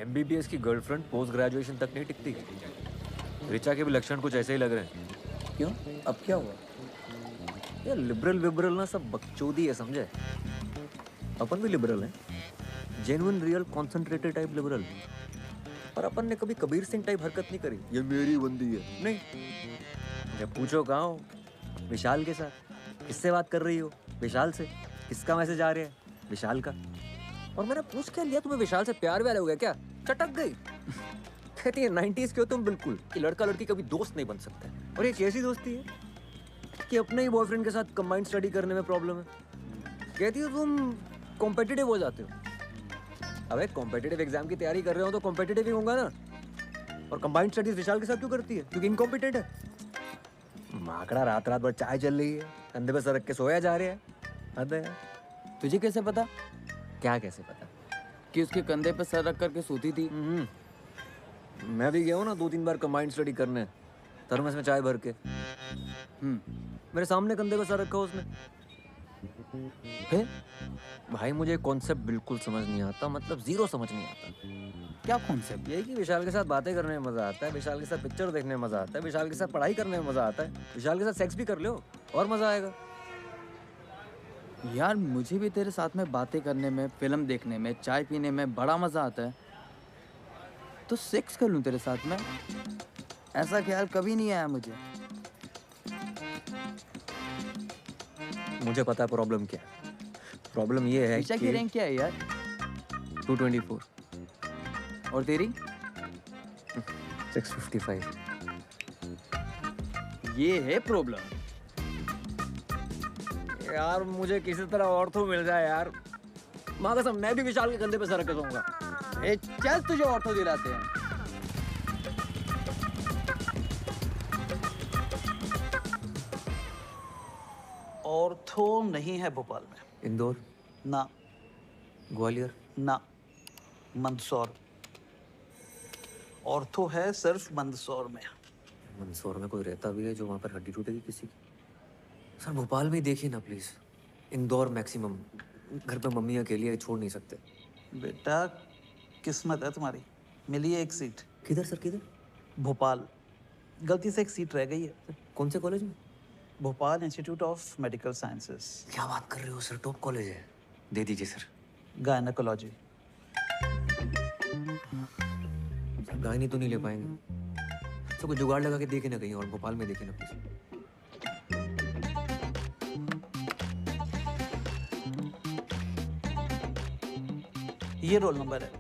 MBBS की girlfriend post graduation तक नहीं टिकती। ऋचा के भी लक्षण कुछ ऐसे ही लग रहे हैं। क्यों? अब क्या हुआ? ये लिबरल विबरल ना सब बकचोदी है, समझे? अपन भी लिबरल हैं, genuine real concentrated type liberal. पर अपन ने कभी कबीर सिंह टाइप हरकत नहीं करी, ये मेरी बंदी है, नहीं। जब पूछो कहाँ हो, विशाल के साथ। किससे बात कर रही हो? विशाल से। किसका मैसेज आ रहा है? विशाल का। और मैंने पूछ क्या लिया, तुम्हें विशाल से प्यार व्यार हो गया क्या? चटक गई। कहती है 90s के हो तुम बिल्कुल, कि लड़का लड़की कभी दोस्त नहीं बन सकते। और ये कैसी दोस्ती है कि अपने ही बॉयफ्रेंड के साथ कंबाइंड स्टडी करने में प्रॉब्लम है। कहती हो तुम कॉम्पिटिटिव हो जाते हो। अबे कॉम्पिटिटिव एग्जाम की तैयारी कर रहे हो तो कॉम्पिटिटिव ही होगा ना। और कंबाइंड स्टडीज विशाल के साथ क्यों करती है? क्योंकि इनकॉम्पिटेंट है। माकड़ा रात रात भर चाय चल रही है, कंधे पे सर रख के सोया जा रहा है। हद है यार। तुझे कैसे पता क्या कैसे पता? कि उसके कंधे पर सर रख करके सोती थी? मैं भी गया हूँ ना 2-3 बार कंबाइंड स्टडी करने, थर्मस में चाय भर के। मेरे सामने कंधे पे सर रखा उसने। फिर भाई मुझे कॉन्सेप्ट बिल्कुल समझ नहीं आता, मतलब जीरो समझ नहीं आता। क्या कॉन्सेप्ट? यही कि विशाल के साथ बातें करने में मजा आता है, विशाल के साथ पिक्चर देखने में मजा आता है, विशाल के साथ पढ़ाई करने में मजा आता है, विशाल के साथ सेक्स भी कर लो और मजा आएगा। यार मुझे भी तेरे साथ में बातें करने में, फिल्म देखने में, चाय पीने में बड़ा मजा आता है। तो सेक्स कर लूं तेरे साथ में? ऐसा ख्याल कभी नहीं आया मुझे। मुझे पता है प्रॉब्लम क्या है। प्रॉब्लम ये है ईशा की कि रैंक क्या है यार? 224। और तेरी? 655। ये है प्रॉब्लम। यार मुझे किसी तरह ऑर्थो मिल जाए यार। माँ कसम मैं भी विशाल के कंधे पे सर रख के सोऊंगा। ए चल तुझे ऑर्थो दिलाते हैं। ऑर्थो नहीं है भोपाल में। इंदौर, ना ग्वालियर, ना, मंदसौर। ऑर्थो है सिर्फ मंदसौर में। मंदसौर में कोई रहता भी है जो वहाँ पर हड्डी टूटेगी किसी की? सर भोपाल में ही देखिए ना प्लीज। इंदौर मैक्सिमम। घर पे मम्मी अकेली है, छोड़ नहीं सकते। बेटा किस्मत है तुम्हारी, मिली है एक सीट। किधर सर, किधर? भोपाल। गलती से एक सीट रह गई है। कौन से कॉलेज में? Bhopal institute of medical sciences, क्या बात कर रहे हो सर, टॉप कॉलेज है। दे दीजिए सर। गायनेकोलॉजी। सर गायनी तो नहीं ले पाएंगे, सर कुछ जुगाड़ लगा के देखे ना कहीं और, भोपाल में देखे ना प्लीज। ये रोल नंबर है,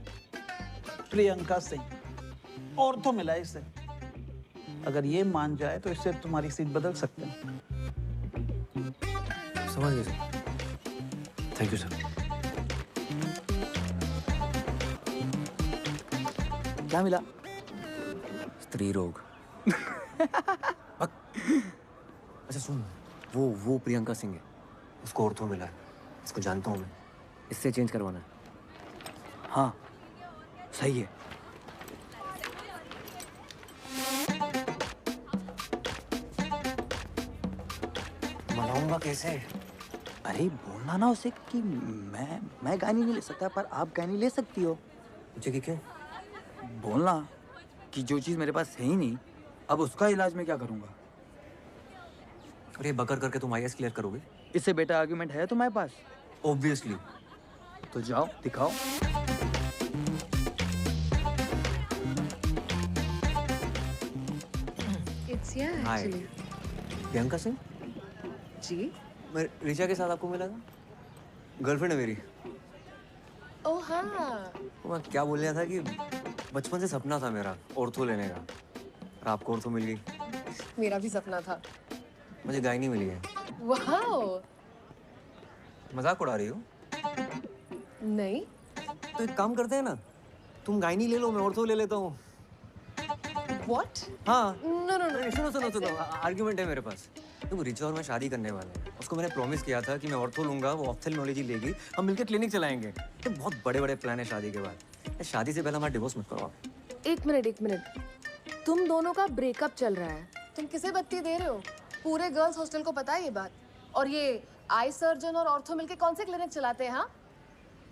प्रियंका सिंह। ऑर्थो मिला है इसे। अगर ये मान जाए तो इससे तुम्हारी सीट बदल सकते हैं। समझ गए सर, थैंक यू सर। क्या मिला? स्त्री रोग। अच्छा सुन, वो प्रियंका सिंह है, उसको ऑर्थो मिला है। इसको जानता हूँ मैं, इससे चेंज करवाना है। हाँ सही है। मनाऊंगा कैसे? अरे बोलना ना उसे कि मैं गानी नहीं ले सकता पर आप गानी ले सकती हो। मुझे कि क्यों? बोलना कि जो चीज़ मेरे पास है ही नहीं, अब उसका इलाज मैं क्या करूँगा। और ये बकर करके तुम आईएएस क्लियर करोगे? इससे बेटा आर्गुमेंट है तुम्हारे पास? ऑब्वियसली। तो जाओ दिखाओ। It's here hi, actually. Priyanka Singh. जी? मैं ऋचा के साथ आपको मिला था, गर्लफ्रेंड है मेरी। ओह हाँ। तो मैं क्या बोल रहा था कि बचपन से सपना था मेरा ऑर्थो लेने का, और आपको ऑर्थो मिल गई। मेरा भी सपना था। मुझे गायनी मिली है। वाओ। मजाक उड़ा रही हो? नहीं। तो एक काम करते हैं ना, तुम गायनी ले लो, मैं ऑर्थो ले लेता हूँ। What? हाँ। No no no. सुनो, आर्ग्यूमेंट है मेरे पास। तुम रिचा और मैं शादी करने वाले हैं। उसको मैंने प्रॉमिस किया था कि मैं ऑर्थो लूंगा, वो ऑप्थेल्मोलॉजी लेगी, हम मिलकर क्लिनिक चलाएंगे। ये बहुत बड़े प्लान है शादी के बाद। शादी से पहले हमारा डिवोर्स मत करो आप। एक मिनट। तुम दोनों का ब्रेकअप चल रहा है। तुम किसे बत्ती दे रहे हो? पूरे गर्ल्स हॉस्टल को पता है ये बात। और ये आई सर्जन और ऑर्थो मिलके कौन से क्लिनिक चलाते हैं? हाँ?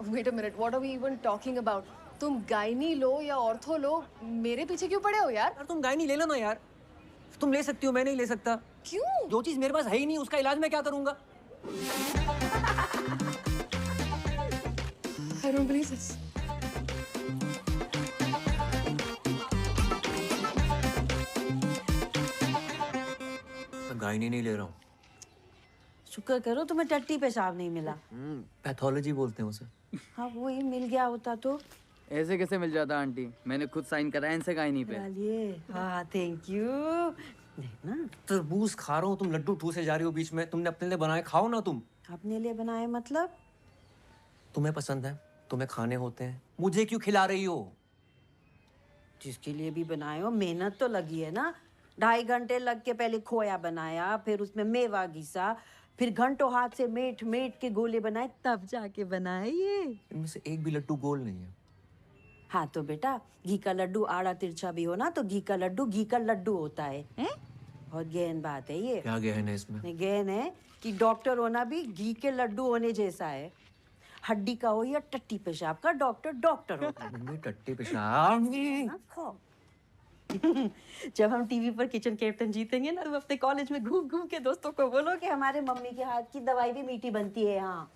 Wait a minute. What are we even talking about? तुम गायनी लो या ऑर्थो लो, मेरे पीछे क्यों पड़े हो यार? यार तुम गायनी ले लो ना यार, तुम ले सकती हो, मैं नहीं ले सकता। क्यों? जो चीज मेरे पास है ही नहीं उसका इलाज मैं क्या करूंगा? I don't believe this. मैं गायनी नहीं ले रहा हूँ। शुक्र करो तुम्हें टट्टी पेशाब नहीं मिला। पैथोलॉजी बोलते हैं उसे। हाँ वही मिल गया होता तो। ऐसे कैसे मिल जाता आंटी? मैंने खुद साइन कराया इनसे गायनी पे। डालिए। हाँ थैंक यू। देखना तरबूज खा रहा हूँ, तुम लड्डू ठूसे जा रही हो बीच में। तुमने अपने लिए बनाए, खाओ ना तुम। अपने लिए बनाए मतलब? तुम्हें पसंद है, तुम्हें खाने होते हैं, मुझे क्यों खिला रही हो? जिसके लिए भी बनाए हो मेहनत तो लगी है ना। 2.5 घंटे लग के पहले खोया बनाया, फिर उसमें मेवा घिसा, फिर घंटों हाथ से मेट मेट के गोले बनाए, तब जाके बनाए ये। इनमें से एक भी लड्डू गोल नहीं है। हाँ तो बेटा घी का लड्डू आड़ा तिरछा भी हो ना तो घी का लड्डू होता है, हैं? बहुत गहन बात है ये। क्या गहन है इसमें? नहीं, गहन है कि डॉक्टर होना भी घी के लड्डू होने जैसा है। हड्डी का हो या टट्टी पेशाब का, डॉक्टर होता है। मम्मी टट्टी पेशाब। हाँ, खाओ। जब हम टीवी पर किचन कैप्टन जीतेंगे ना, तो अपने कॉलेज में घूम घूम के दोस्तों को बोलो कि हमारे मम्मी के हाथ की दवाई भी मीठी बनती है। हाँ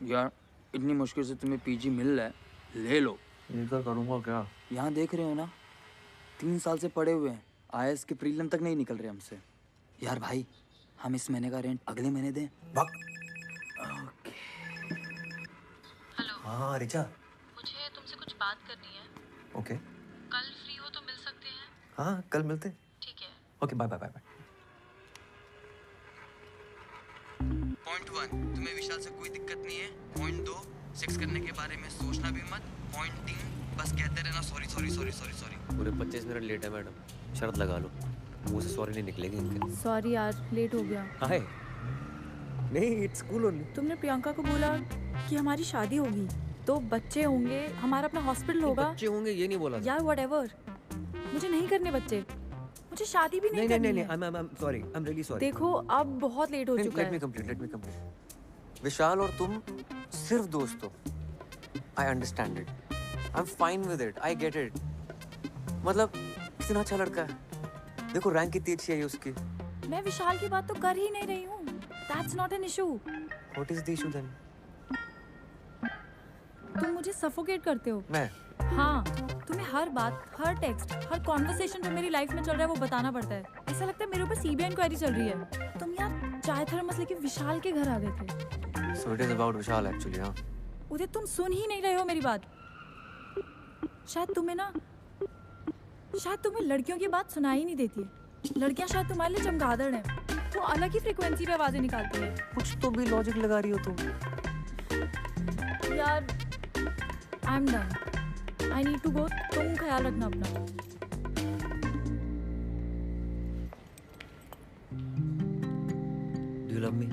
यार इतनी मुश्किल से तुम्हें पीजी मिल रहा है, ले लो। इनका करूँगा क्या? यहाँ देख रहे हो ना, 3 साल से पड़े हुए हैं, आईएएस के प्रीलिम तक नहीं निकल रहे हमसे। यार भाई हम इस महीने का रेंट अगले महीने दें। हाँ रिचा, मुझे तुमसे कुछ बात करनी है। ओके। कल फ्री हो तो मिल सकते हैं? हाँ कल मिलते हैं। ठीक है। Okay bye bye bye bye. Point 1, तुम्हें विशाल से कोई दिक्कत नहीं है। पॉइंट 2, सेक्स करने के बारे में सोचना भी मत। पॉइंट 3, बस कहते रहना sorry sorry sorry sorry sorry. पूरे 25 मिनट लेट है मैडम, शर्त लगा लो, मुंह से सॉरी नहीं निकलेगी इनके। सॉरी यार, लेट हो गया। हाय नहीं, इट्स कूल ओनली। तुमने प्रियंका को बोला कि हमारी शादी होगी तो बच्चे होंगे, हमारा अपना हॉस्पिटल होगा। बच्चे होंगे ये नहीं बोला था। यार व्हाटएवर, मुझे नहीं करने बच्चे, मुझे शादी भी नहीं करनी नहीं, है। I am sorry, I am really sorry. देखो अब बहुत लेट हो चुका लेट मी है। कंप्लीट। विशाल और तुम सिर्फ दोस्त हो। I understand it, I am fine with it, I get it. मतलब कितना अच्छा लड़का है, देखो रैंक कितनी अच्छी है उसकी। मैं विशाल की बात तो कर ही नहीं रही हूँ। That's not an issue. What is the issue then? तुम मुझे सफोकेट करते हो। मैं? हाँ, तुम्हें हर बात, हर टेक्स्ट, हर कॉन्वर्सेशन जो मेरी लाइफ में चल रहा है वो बताना पड़ता है। ऐसा लगता है मेरे ऊपर सीबीआई इंक्वायरी चल रही है। तुम यार चाय थर्मस लेके विशाल के घर आ गए थे। So it is about Vishal actually. हाँ उदय तुम सुन ही नहीं रहे हो मेरी बात। शायद तुम्हें लड़कियों की बात सुनाई नहीं देती है। लड़कियां शायद तुम्हारे लिए चमगादड़ हैं, वो अलग ही फ्रीक्वेंसी पे आवाजें निकालती है। कुछ तो भी लॉजिक लगा रही हो तुम। यार I am done, I need to go. तुम ख्याल रखना अपना। Do you love me?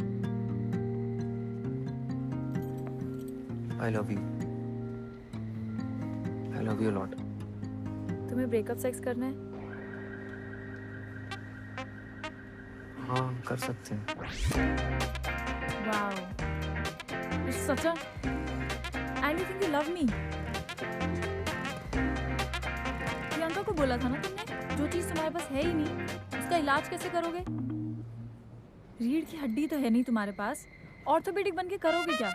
I love you. I love you a lot. तुम्हें ब्रेकअप सेक्स करना है? हाँ कर सकते हैं। Wow, it's such a, and you think you love me? Priyanka को बोला था ना तुमने, जो चीज तुम्हारे पास है ही नहीं उसका इलाज कैसे करोगे? रीढ़ की हड्डी तो है नहीं तुम्हारे पास, ऑर्थोपेडिक बन के करोगे क्या?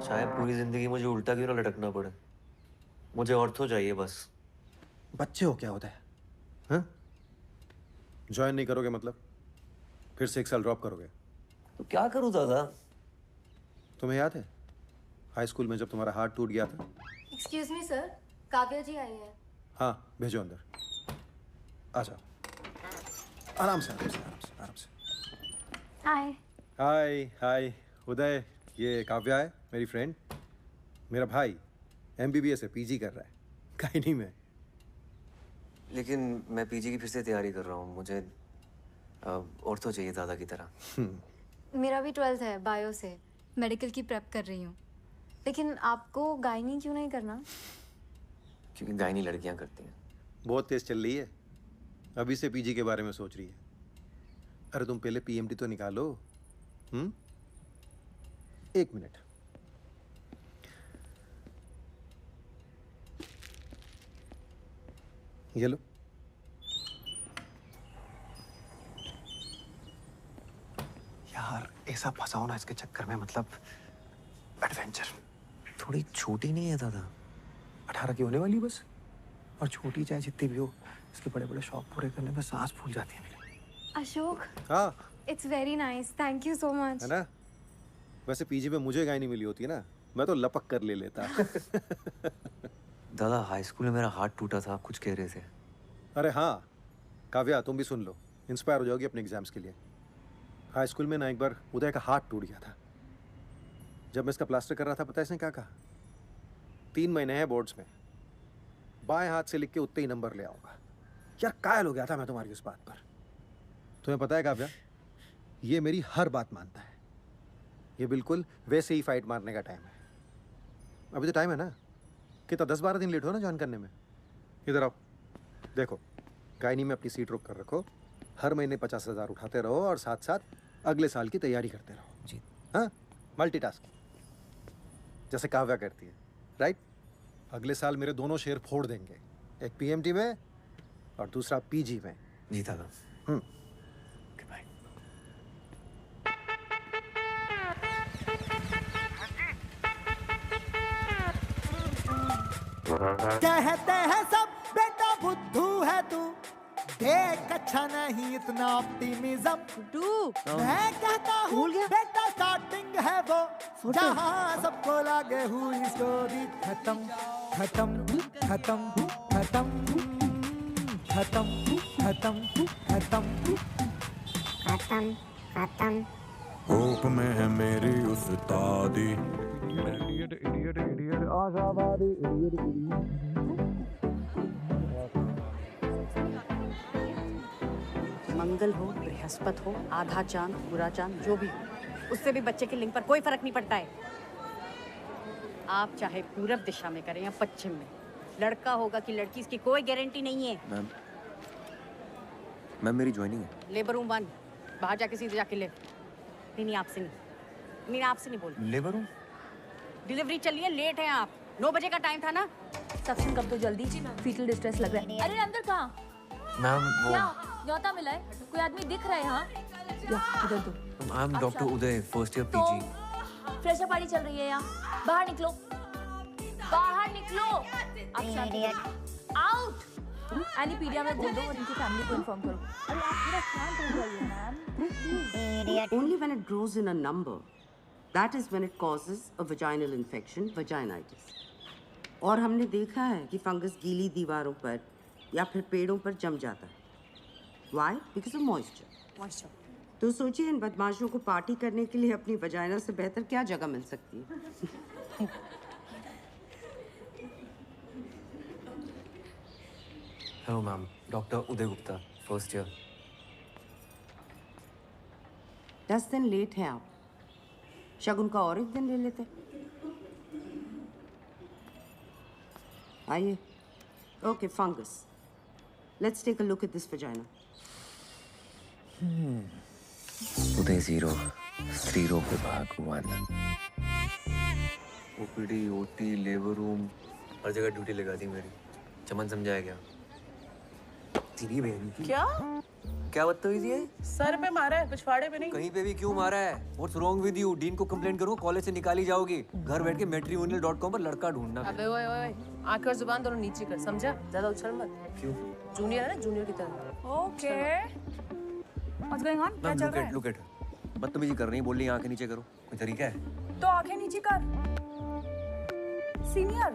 शायद पूरी जिंदगी मुझे उल्टा क्यों ना लटकना पड़े, मुझे ऑर्थो चाहिए बस। बच्चे हो क्या होता है? हाँ? ज्वाइन नहीं करोगे मतलब? फिर से 1 साल ड्रॉप करोगे? तो क्या करूँ दादा? तुम्हें याद है हाई स्कूल में जब तुम्हारा हार्ट टूट गया था? एक्सक्यूज मी सर, काव्या जी आई है। हाँ भेजो अंदर। आ जाओ, आराम से आराम से आराम से आराम से। हाय। हाय हाय उदय, ये काव्या है मेरी फ्रेंड। मेरा भाई MBBS है, PG कर रहा है गायनी में। लेकिन मैं पीजी की फिर से तैयारी कर रहा हूँ, मुझे ऑर्थो चाहिए दादा की तरह। मेरा भी 12th है, बायो से मेडिकल की प्रेप कर रही हूँ। लेकिन आपको गायनी क्यों नहीं करना? क्योंकि गायनी लड़कियाँ करती हैं। बहुत तेज चल रही है, अभी से पीजी के बारे में सोच रही है। अरे तुम पहले पीएमटी तो निकालो। 1 मिनट। ये लो। यार ऐसा फंसाओ ना इसके चक्कर में, मतलब एडवेंचर। थोड़ी छोटी नहीं है दादा? 18 की होने वाली बस। और छोटी चाहे जितनी भी हो, इसके बड़े बड़े शौक पूरे करने में सांस फूल जाती है मेरी। अशोक, हाँ it's very nice, thank you so much. है ना? वैसे पीजी में मुझे गाय नहीं मिली होती ना, मैं तो लपक कर ले लेता। दादा हाई स्कूल में मेरा हाथ टूटा था, आप कुछ कह रहे थे। अरे हाँ काव्या, तुम भी सुन लो, इंस्पायर हो जाओगी अपने एग्जाम्स के लिए। हाई स्कूल में ना एक बार उदय का हाथ टूट गया था। जब मैं इसका प्लास्टर कर रहा था, पता है इसने क्या कहा? 3 महीने हैं बोर्ड्स में, बाएं हाथ से लिख के उतने ही नंबर ले आऊंगा। यार कायल हो गया था मैं तुम्हारी उस बात पर। तुम्हें पता है काव्या, ये मेरी हर बात मानता है। ये बिल्कुल वैसे ही फाइट मारने का टाइम है। अभी तो टाइम है ना, कितना 10-12 दिन लेट हो ना ज्वाइन करने में। इधर आओ, देखो गायनी में अपनी सीट रोक कर रखो, हर महीने 50,000 उठाते रहो और साथ साथ अगले साल की तैयारी करते रहो जी। हाँ, मल्टीटास्किंग जैसे काव्या करती है, राइट? अगले साल मेरे दोनों शेयर फोड़ देंगे, एक पीएमटी में और दूसरा पीजी में। जी दादा। Okay bye. कहते हैं सब बेटा बुद्धू है तू, देख अच्छा नहीं इतना ऑप्टिमिज्म। मैं कहता हूँ बेटा स्टार्टिंग है वो, जहाँ सबको लगे हुई स्टोरी खत्म खत्म खत्म खत्म खत्म खत्म खत्म खत्म खत्म। होप में है मेरी उस्तादी। मंगल हो, बृहस्पति हो, आधा चांद, पूरा चांद, जो भी हो, उससे भी बच्चे के लिंग पर कोई फर्क नहीं पड़ता है। आप चाहे पूरब दिशा में करें या पश्चिम में, लड़का होगा कि लड़की, इसकी कोई गारंटी नहीं है। मैम मेरी ज्वाइनिंग है। लेबर रूम 1, बाहर जाके सीधे जाके ले। नहीं आपसे नहीं, नहीं आपसे नहीं बोल। Labour room? डिलीवरी चलिए, लेट है आप। 9 बजे का टाइम था ना। सक्शन कब तो जल्दी, फीटल डिस्ट्रेस लग रहा है। अरे अंदर कहाँ? मैम वो क्या न्योता मिला है? कोई आदमी दिख रहा है यहाँ? इधर दो। आई am doctor Uday, first year तो पीजी। फ्रेशर पार्टी चल रही है यहाँ, बाहर निकलो, बाहर निकलो। आप आउट। एनीपीडिया में बोल दो और इनकी फैमिली को इन्फॉर्म करो। अरे आप थोड़ा शांत हो जाइए ma'am. Only when it grows in a number, that is when it causes a vaginal infection, vaginitis. और हमने देखा है कि फंगस गीली दीवारों पर या फिर पेड़ों पर जम जाता है। Why? Because of moisture. Moisture. तो सोचिए इन बदमाशों को पार्टी करने के लिए अपनी वजाइना से बेहतर क्या जगह मिल सकती है? हेलो मैम, डॉक्टर उदय गुप्ता, फर्स्ट ईयर। 10 दिन लेट हैं आप, शगुन का और एक दिन ले लेते। आइए। Okay, fungus. Let's take a look at this vagina. Uday 0, स्त्री रोग विभाग 1। ओपीडी, ओटी, लेबर रूम, हर जगह ड्यूटी लगा दी मेरी। चमन समझाया क्या? तेरी बहन की क्या बदतमीजी है? सर पे मारा है, पिछवाड़े पे नहीं। कहीं पे भी क्यों मारा है? What's wrong with you? Dean को कंप्लेंट करूँ, कॉलेज से निकाली जाओगी। घर बैठ के matrimonial.com पर लड़का ढूंढना। अबे ओए ओए, आंखें और जुबान दोनों नीचे कर, समझा? ज्यादा उछल मत। क्यों? जूनियर है ना, जूनियर की तरह। ओके। What's going on? क्या चल रहा है? look at. बदतमीजी कर रही है, बोल रही है आंखें नीचे करो। कोई तरीका है? तो आंखें नीचे कर। सीनियर,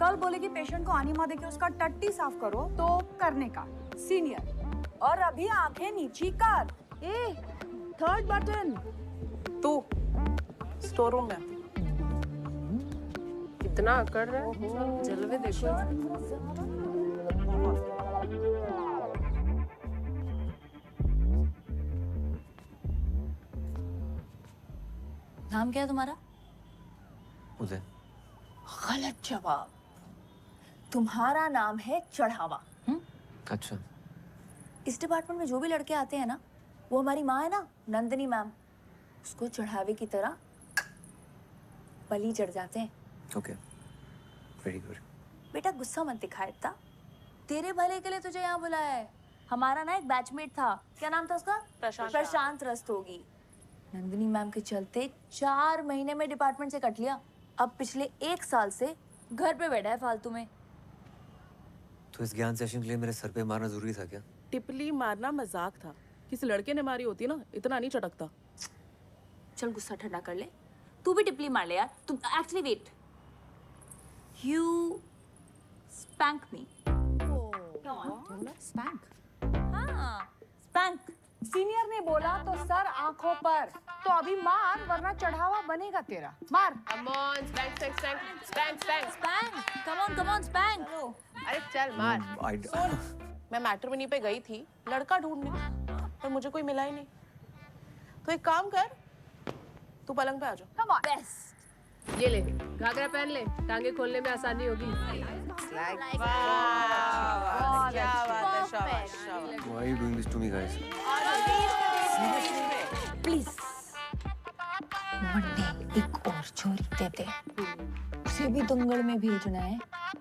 कल बोले कि पेशेंट को आनीमा देके उसका टट्टी साफ करो, तो करने का। सीनियर, और अभी आंखें नीची कर। ए, थर्ड बटन। तू स्टोर रूम में कितना कर रहा है? जलवे देखो। नाम क्या है तुम्हारा? उदय। गलत जवाब। तुम्हारा नाम है चढ़ावा। अच्छा। इस डिपार्टमेंट में जो भी लड़के आते हैं ना, वो हमारी माँ है ना, नंदिनी मैम, उसको चढ़ावे की तरह बलि चढ़ जाते हैं। Okay, very good. बेटा गुस्सा मत दिखा इतना, तेरे भले के लिए तुझे यहाँ बुलाया है। हमारा ना एक बैचमेट था, क्या नाम था उसका? प्रशांत रस्तोगी। नंदिनी मैम के चलते 4 महीने में डिपार्टमेंट से कट लिया। अब पिछले 1 साल से घर पे बैठा है फालतू में। तो इस ज्ञान सेशन के लिए मेरे सर पे मारना जरूरी था क्या? टिपली मारना मजाक था। किसी लड़के ने मारी होती ना, इतना नहीं चटकता। चल गुस्सा ठंडा कर ले, तू भी टिपली मार ले यार। तू actually wait, you spank me. Spank? हाँ, स्पैंक। सीनियर ने बोला तो सर आंखों पर। तो अभी मार, वरना चढ़ावा बनेगा तेरा। मार। Come on, spank, spank, spank, spank, spank. Spank, come on, spank. अरे चल मार। सुन, मैं मैट्रिमोनी पे गई थी लड़का ढूंढने, पर मुझे कोई मिला ही नहीं। तो एक काम कर, तू पलंग पे आ जा। Come on. बेस्ट। ये ले, घाघरा पहन ले, टांगे खोलने में आसानी होगी। Why are you doing this to me, guys? Please Monday एक और छोरी दे दे, उसे भी दंगल में भेजना है।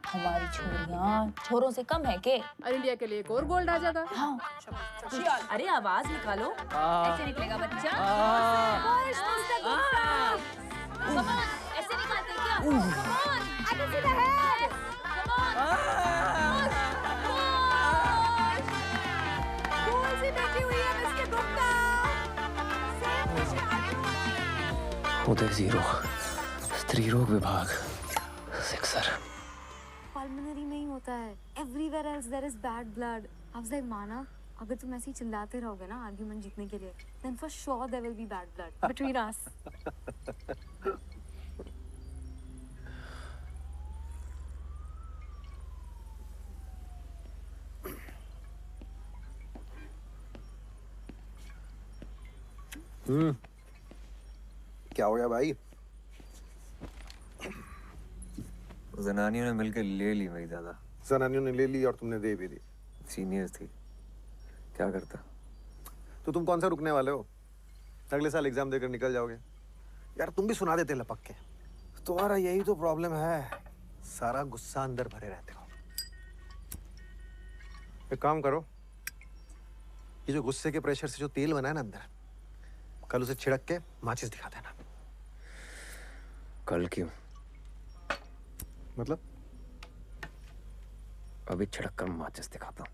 हमारी छोरियां छोरों से कम है के? और इंडिया के लिए एक और गोल्ड आ जाएगा। हाँ। अरे आवाज निकालो, ऐसे निकलेगा बच्चा। ऐसे निकालते क्या? आगे सीधा है। उदय 0, स्त्री रोग विभाग, सिक्सर। पल्मोनरी में ही होता है, everywhere else there is bad blood. अफजाई माना, अगर तुम ऐसे ही चिल्लाते रहोगे ना आर्गुमेंट जीतने के लिए, then for sure there will be bad blood between us. क्या हो गया भाई? जनानियों ने मिलकर ले ली मेरी दादा। जनानियों ने ले ली और तुमने दे भी दी। सीनियर्स थी, क्या करता। तो तुम कौन सा रुकने वाले हो? अगले साल एग्जाम देकर निकल जाओगे। यार तुम भी सुना देते लपक के। तुम्हारा यही तो प्रॉब्लम है, सारा गुस्सा अंदर भरे रहते हो। एक काम करो, ये जो गुस्से के प्रेशर से जो तेल बना है ना अंदर, कल उसे छिड़क के माचिस दिखा देना। कल क्यों? मतलब? अभी छिड़क कर माचिस दिखाता हूँ।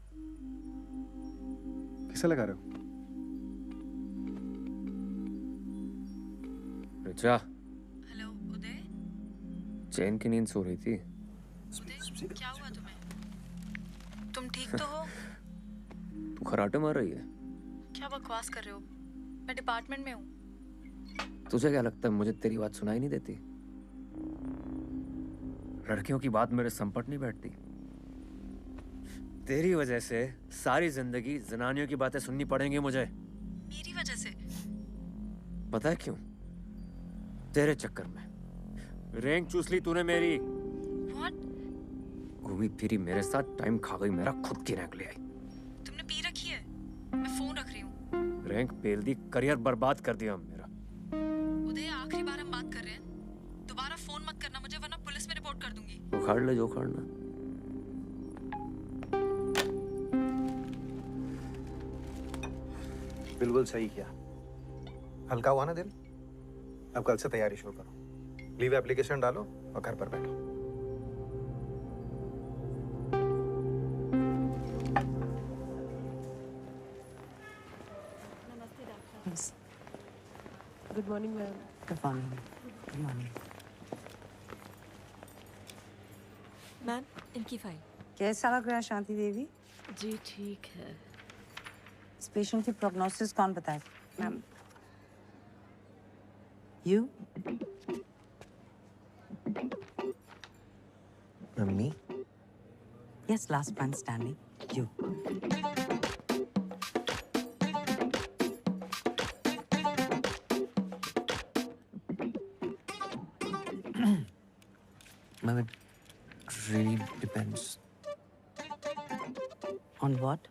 किसे लगा रहे हो? रिचा। हेलो उदय। चैन की नींद सो रही थी। उदय, क्या हुआ तुम्हें? तुम ठीक तो हो? तू खराटे मार रही है? क्या बकवास कर रहे हो? मैं डिपार्टमेंट में हूँ। तुझे क्या लगता है मुझे तेरी बात सुनाई नहीं देती? लड़कियों की बात मेरे संपट नहीं बैठती। तेरी वजह से सारी जिंदगी जनानियों की बातें सुननी पड़ेंगी मुझे। मेरी वजह से? पता है क्यों? तेरे चक्कर में रैंक चूस ली तूने मेरी। What? घूमी फिरी मेरे साथ टाइम खा गई मेरा, खुद की रैंक ले आई। तुमने पी रखी है? मैं फोन रख रही हूँ। रैंक पेल दी, करियर बर्बाद कर दिया मेरा। उदय, आखिरी बार हम बात कर रहे हैं, दोबारा फोन मत करना मुझे, वरना पुलिस में रिपोर्ट कर दूंगी। उखाड़ ले जो उखाड़ना। बिल्कुल सही किया। हल्का हुआ ना दिल? अब कल से तैयारी शुरू करो। लीव एप्लीकेशन डालो और घर पर बैठो। Good morning ma'am. Good morning. Good morning. Ma'am, इनकी फाइल। कैसा लग रहा है शांति देवी? जी ठीक है। इस पेशेंट की प्रोग्नोसिस कौन बताए? Ma'am. You? Mummy? Yes, last man standing. You. Ma'am, it really depends. On what?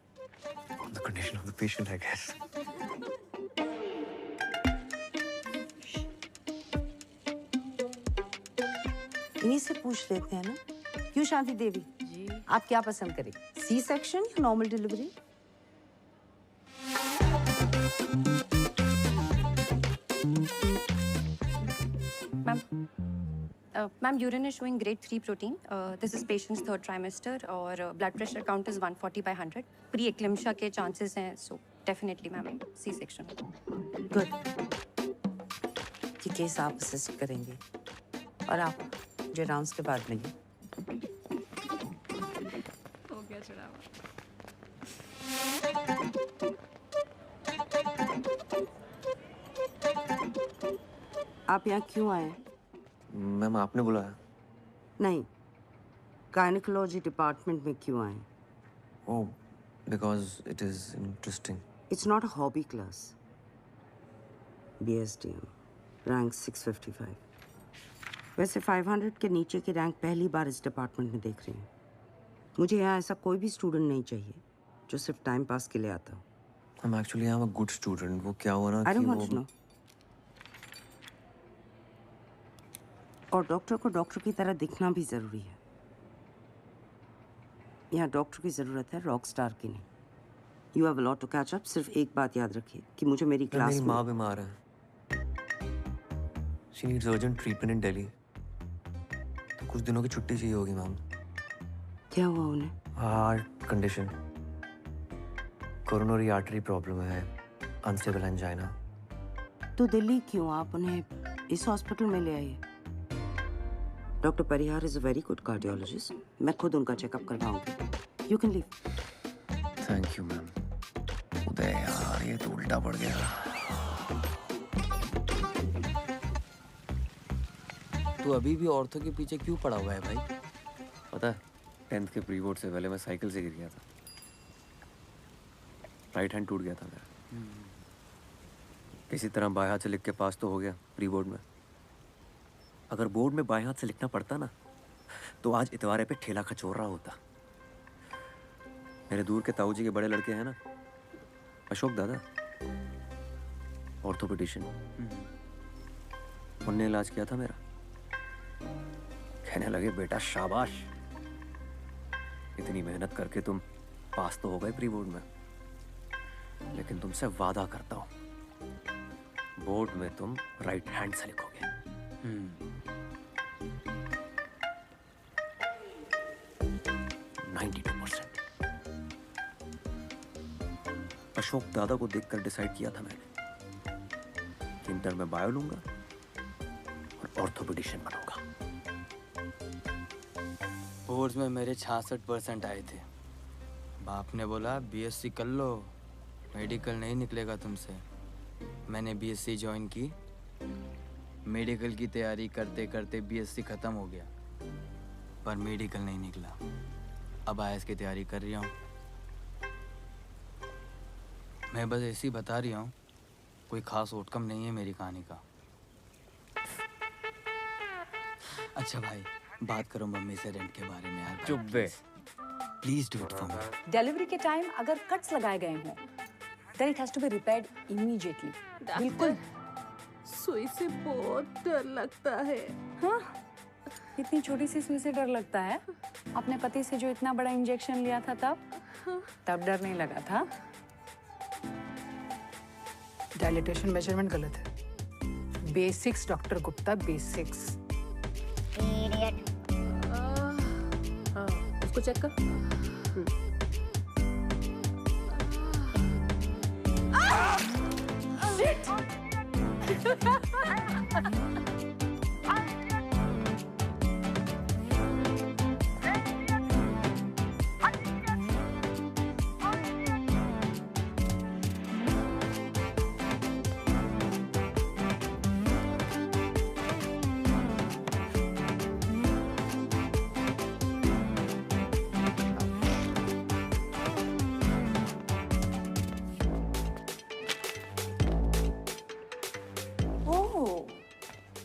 On the condition of the patient, I guess. इन्हीं से पूछ लेते हैं ना। क्यों शांति देवी जी, आप क्या पसंद करेंगे, सी सेक्शन या normal delivery? Ma'am urine is showing grade 3 protein. This is patients third trimester और blood pressure count is 140/100। Pre eclampsia के चांसेस हैं, so definitely ma'am C section. Good. ये केस आप असिस्ट करेंगे और आप जो राउंड्स के बाद में हो गया चढ़ावा। आप यहाँ क्यों आए? मैम आपने बुलाया? नहीं, गायनेकोलॉजी डिपार्टमेंट में क्यों आए? Oh, because it is interesting. It's not a hobby class. BSDM, rank 655. वैसे 500 के नीचे की रैंक पहली बार इस डिपार्टमेंट में देख रही हूँ। मुझे यहाँ ऐसा कोई भी स्टूडेंट नहीं चाहिए जो सिर्फ टाइम पास के लिए आता हो। I'm actually I'm a good student. वो क्या हुआ ना I कि don't वो want to know. और डॉक्टर को डॉक्टर की तरह दिखना भी जरूरी है। यहाँ डॉक्टर की जरूरत है, रॉक स्टार की नहीं। You have a lot to catch up. सिर्फ एक बात याद रखिए कि मुझे मेरी क्लास मेरी में माँ बीमार है। She needs urgent treatment in Delhi. तो कुछ दिनों की छुट्टी चाहिए होगी मैम। क्या हुआ उन्हें? Heart condition, coronary artery problem है, अनस्टेबल एंजाइना। तो दिल्ली क्यों? आप उन्हें इस हॉस्पिटल में ले आइए। Doctor Parihar is a very good cardiologist. मैं खुद उनका चेकअप करवाऊंगी। You can leave. Thank you ma'am. Uday यार ये तो उल्टा पड़ गया। तू अभी भी औरतों के पीछे क्यों पड़ा हुआ है भाई? पता है 10th के प्री बोर्ड से पहले मैं साइकिल से गिर गया था। राइट हैंड टूट गया था मेरा। किसी तरह बाएं हाथ से लिख के पास तो हो गया प्री बोर्ड में। अगर बोर्ड में बाएं हाथ से लिखना पड़ता ना तो आज इतवारे पे ठेला खचोर रहा होता। मेरे दूर के ताऊ जी के बड़े लड़के हैं ना, अशोक दादा, ऑर्थोपेडिशियन, उनने इलाज किया था मेरा। कहने लगे बेटा शाबाश, इतनी मेहनत करके तुम पास तो हो गए प्री बोर्ड में, लेकिन तुमसे वादा करता हूं बोर्ड में तुम राइट हैंड से लिखोगे। 92%। अशोक दादा को देखकर डिसाइड किया था मैंने कि इंटर में बायो लूंगा और ऑर्थोपेडिशियन बनूंगा। बोर्ड्स में मेरे 66% आए थे। बाप ने बोला बीएससी कर लो, मेडिकल नहीं निकलेगा तुमसे। मैंने बीएससी ज्वाइन की। मेडिकल की तैयारी करते करते बीएससी ख़त्म हो गया, पर मेडिकल नहीं निकला। अब आईएएस की तैयारी कर रही हूँ। मैं बस ऐसे ही बता रही हूँ, कोई खास आउटकम नहीं है मेरी कहानी का। अच्छा भाई, बात करो मम्मी से रेंट के बारे में यार। चुप बे। Please do it for me. Delivery के टाइम अगर कट्स लगाए गए हों, then it has to be repaired immediately. बिल्कुल। सुई से बहुत डर लगता है। हाँ, इतनी छोटी सी सुई से डर लगता है? अपने पति से जो इतना बड़ा इंजेक्शन लिया था तब डर नहीं लगा था? डायलिटेशन मेजरमेंट गलत है। Basics doctor Gupta, basics. उसको चेक कर।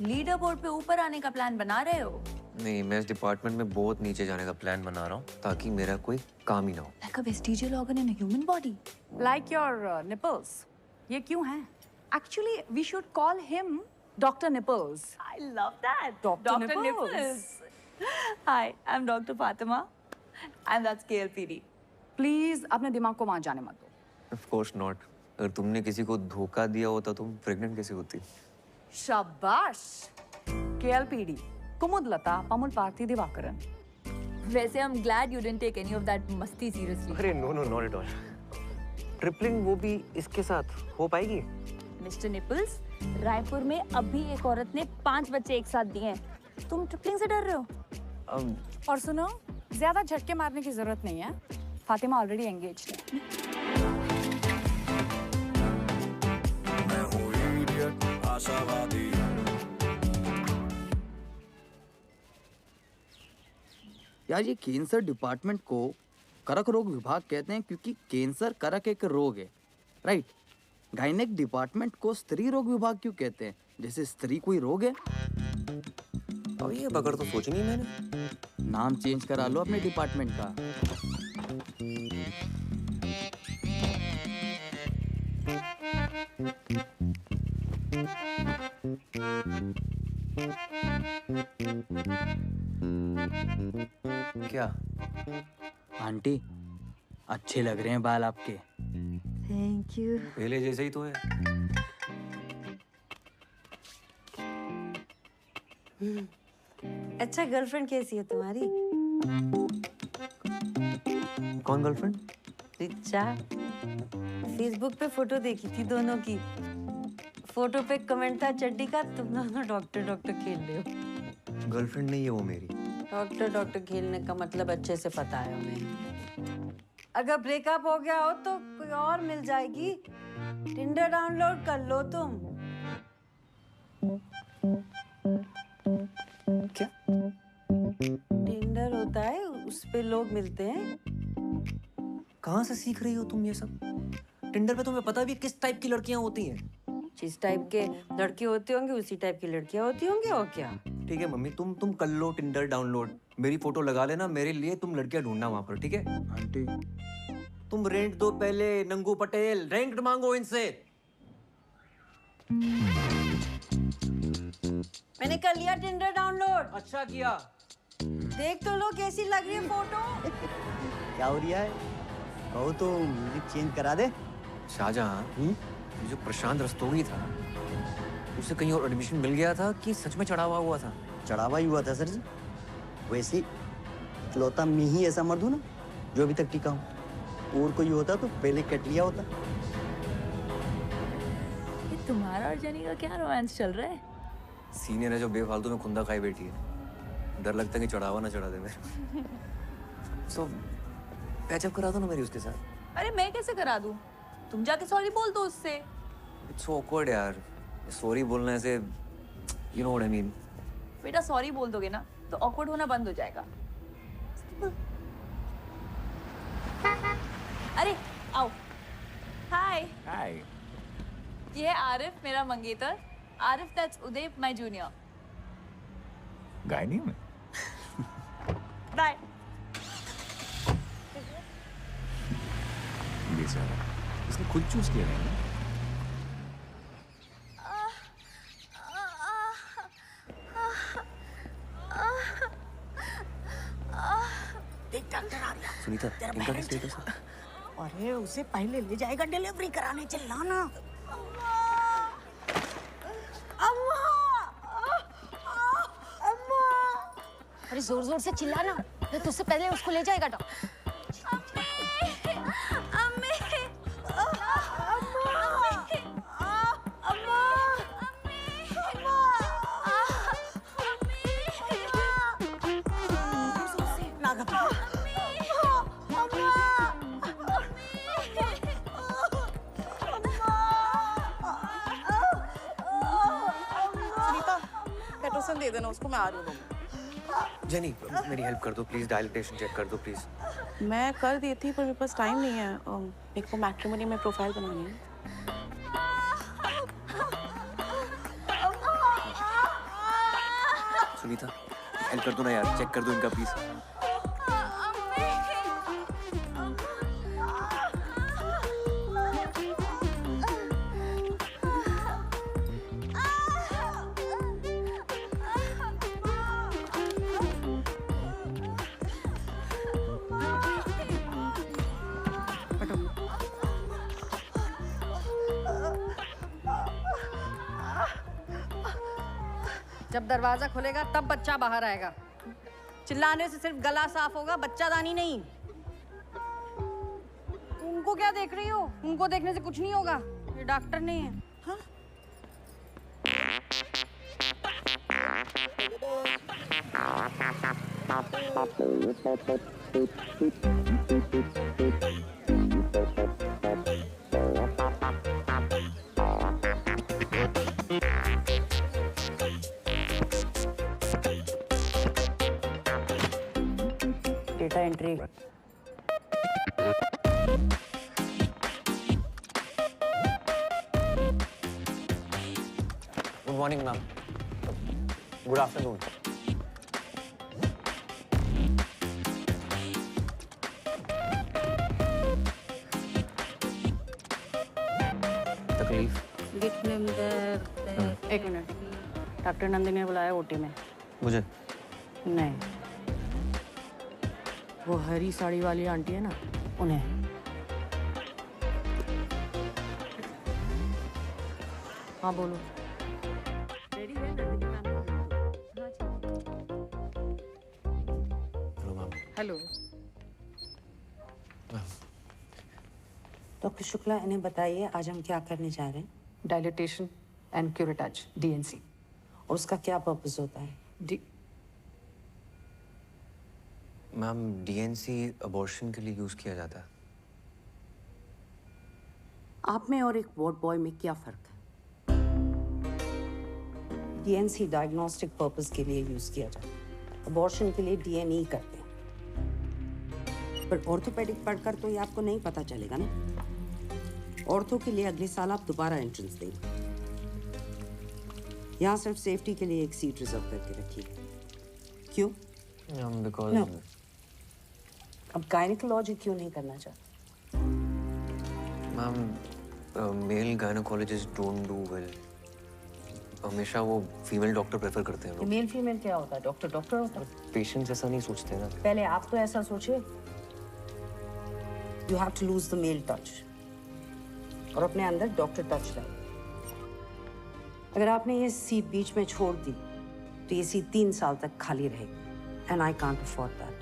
लीडर बोर्ड पे ऊपर आने का प्लान बना रहे हो? नहीं, मैं इस डिपार्टमेंट में बहुत नीचे जाने का प्लान बना रहा हूँ ताकि मेरा कोई काम ही ना हो। Like a vestigial organ in a human body. Like your nipples. ये क्यों हैं? Actually, we should call him Dr. Nipples. I love that. Dr. Nipples. Hi, I'm Dr. Fatima, and that's KLPD. Please, अपने दिमाग को वहाँ जाने मत दो. Of course not. अगर तुमने किसी को धोखा दिया होता तुम प्रेग्नेंट कैसे होती? शाबाश. KLPD. कुमुदलता पमुल पार्थी दिवाकरन. वैसे I'm glad you didn't take any of that मस्ती seriously. अरे no no not at all. Tripling वो भी इसके साथ हो पाएगी? मिस्टर निपल्स, रायपुर में अभी एक औरत ने 5 बच्चे एक साथ दिए हैं. तुम ट्रिपलिंग से डर रहे हो? और सुनो, ज्यादा झटके मारने की जरूरत नहीं है. फातिमा ऑलरेडी एंगेज्ड है. मैं हूँ idiot, आशावादी. यार ये कैंसर डिपार्टमेंट को करक रोग विभाग कहते हैं क्योंकि कैंसर करक एक रोग है, राइट? गायनेक डिपार्टमेंट को स्त्री रोग विभाग क्यों कहते हैं? जैसे स्त्री कोई रोग है? अब ये बगड़ तो सोची नहीं मैंने. नाम चेंज करा लो अपने डिपार्टमेंट का. क्या? आंटी, अच्छे लग रहे हैं बाल आपके. Thank you. पहले जैसे ही तो है. अच्छा, गर्लफ्रेंड कैसी है तुम्हारी? कौन गर्लफ्रेंड? रिचा. फेसबुक पे फोटो देखी थी दोनों की. फोटो पे कमेंट था चड्डी का, तुम दोनों डॉक्टर डॉक्टर खेल रहे हो. गर्लफ्रेंड नहीं है वो मेरी. डॉक्टर डॉक्टर खेलने का मतलब अच्छे से पता है उन्हें. अगर ब्रेकअप हो गया हो तो कोई और मिल जाएगी. टिंडर डाउनलोड कर लो तुम. क्या? टिंडर होता है, उस पे लोग मिलते हैं. कहाँ से सीख रही हो तुम ये सब? टिंडर पे तुम्हें पता भी किस टाइप की लड़कियां होती हैं? जिस टाइप के लड़के होते होंगे उसी टाइप की लड़कियां होती होंगी. और क्या? ठीक है मम्मी, तुम कर लो टिंडर डाउनलोड. मेरी फोटो लगा लेना मेरे लिए. तुम लड़कियां ढूंढना वहां पर, ठीक है? आंटी, तुम रेंट दो पहले. नंगू पटेल, रेंट मांगो इनसे. मैंने कर लिया टिंडर डाउनलोड. अच्छा किया. देख तो लो कैसी लग रही है फोटो. क्या हो रहा है? कहो तो म्यूजिक चेंज करा दे. शाहजहां, ये जो प्रशांत रस्तोगी था, उसे कहीं और एडमिशन मिल गया था कि सच में चढ़ावा हुआ था? चढ़ावा ही हुआ था सर जी. वैसे इकलौता मैं ही ऐसा मर्द हूँ ना जो अभी तक टिका हूँ. और कोई होता तो पहले कट लिया होता. ये तुम्हारा और जेनी का क्या रोमांस चल रहा है? सीनियर है जो बेफालतू में खुंदा खाई बैठी है. डर लगता है कि चढ़ावा ना चढ़ा दे मेरे. सो पैचअप करा दो ना मेरी उसके साथ. अरे मैं कैसे करा दूं? तुम जाके सॉरी बोल दो उससे. इट्स ऑकवर्ड यार. सॉरी बोलने से, you know what I mean. बेटा सॉरी बोल दोगे ना तो ऑकवर्ड होना बंद हो जाएगा. अरे आओ. हाय. हाय. ये है आरिफ, मेरा मंगेतर. Arif, that's Uday, my junior. Gynae में. बाय. बेचारा, इसने खुद चूज किया है ना. देख डॉक्टर आ रहा. सुनीता, इनका क्या स्टेटस है? अरे उसे पहले ले जाएगा डिलीवरी कराने. चिल्ला ना. अरे जोर जोर से चिल्लाना, नहीं तो उससे पहले उसको ले जाएगा डॉक्टर. पेट्रोसन दे देना उसको, मैं आ रही हूँ. जेनी, मेरी हेल्प कर दो प्लीज. डायलिटेशन चेक कर दो प्लीज. मैं कर दी थी पर मेरे पास टाइम नहीं है. मेरे को मैट्रिमोनी में प्रोफाइल बनानी है. सुनीता, हेल्प कर दो ना यार. चेक कर दो इनका प्लीज. जब दरवाजा खुलेगा तब बच्चा बाहर आएगा। चिल्लाने से सिर्फ गला साफ होगा, बच्चादानी नहीं। उनको क्या देख रही हो? उनको देखने से कुछ नहीं होगा, ये डॉक्टर नहीं है। हाँ? Data entry. Good morning ma'am. Good afternoon. तकलीफ? एक मिनट, डॉक्टर नंदिनी ने बुलाया ओटी में। मुझे? नहीं, वो हरी साड़ी वाली आंटी है ना, उन्हें। हाँ बोलो। हेलो डॉक्टर शुक्ला, इन्हें बताइए आज हम क्या करने जा रहे हैं। Dilatation and curettage, DNC। और उसका क्या पर्पस होता है? मैम, DNC अबॉर्शन के लिए यूज किया जाता है। आप में और एक वार्ड बॉय में क्या फर्क है? DNC डायग्नोस्टिक पर्पस के लिए यूज किया जाता है, अबॉर्शन के लिए DNE करते हैं। पर ऑर्थोपेडिक पढ़कर तो ये आपको नहीं पता चलेगा ना। ऑर्थो के लिए अगले साल आप दोबारा एंट्रेंस देंगे। यहाँ सिर्फ सेफ्टी के लिए एक सीट रिजर्व करके रखिए। क्यों? Because No. अब गायनेकोलॉजी क्यों नहीं करना चाहते? Ma'am, male gynaecologist don't do well. हमेशा वो फीमेल डॉक्टर प्रेफर करते हैं लोग। मेल फीमेल क्या होता है? डॉक्टर डॉक्टर होता है। पेशेंट्स ऐसा नहीं सोचते ना। पहले आप तो ऐसा सोचे। You have to lose the male touch और अपने अंदर डॉक्टर टच लाइए। अगर आपने ये सीट बीच में छोड़ दी तो ये सीट 3 साल तक खाली रहेगी and I can't afford that.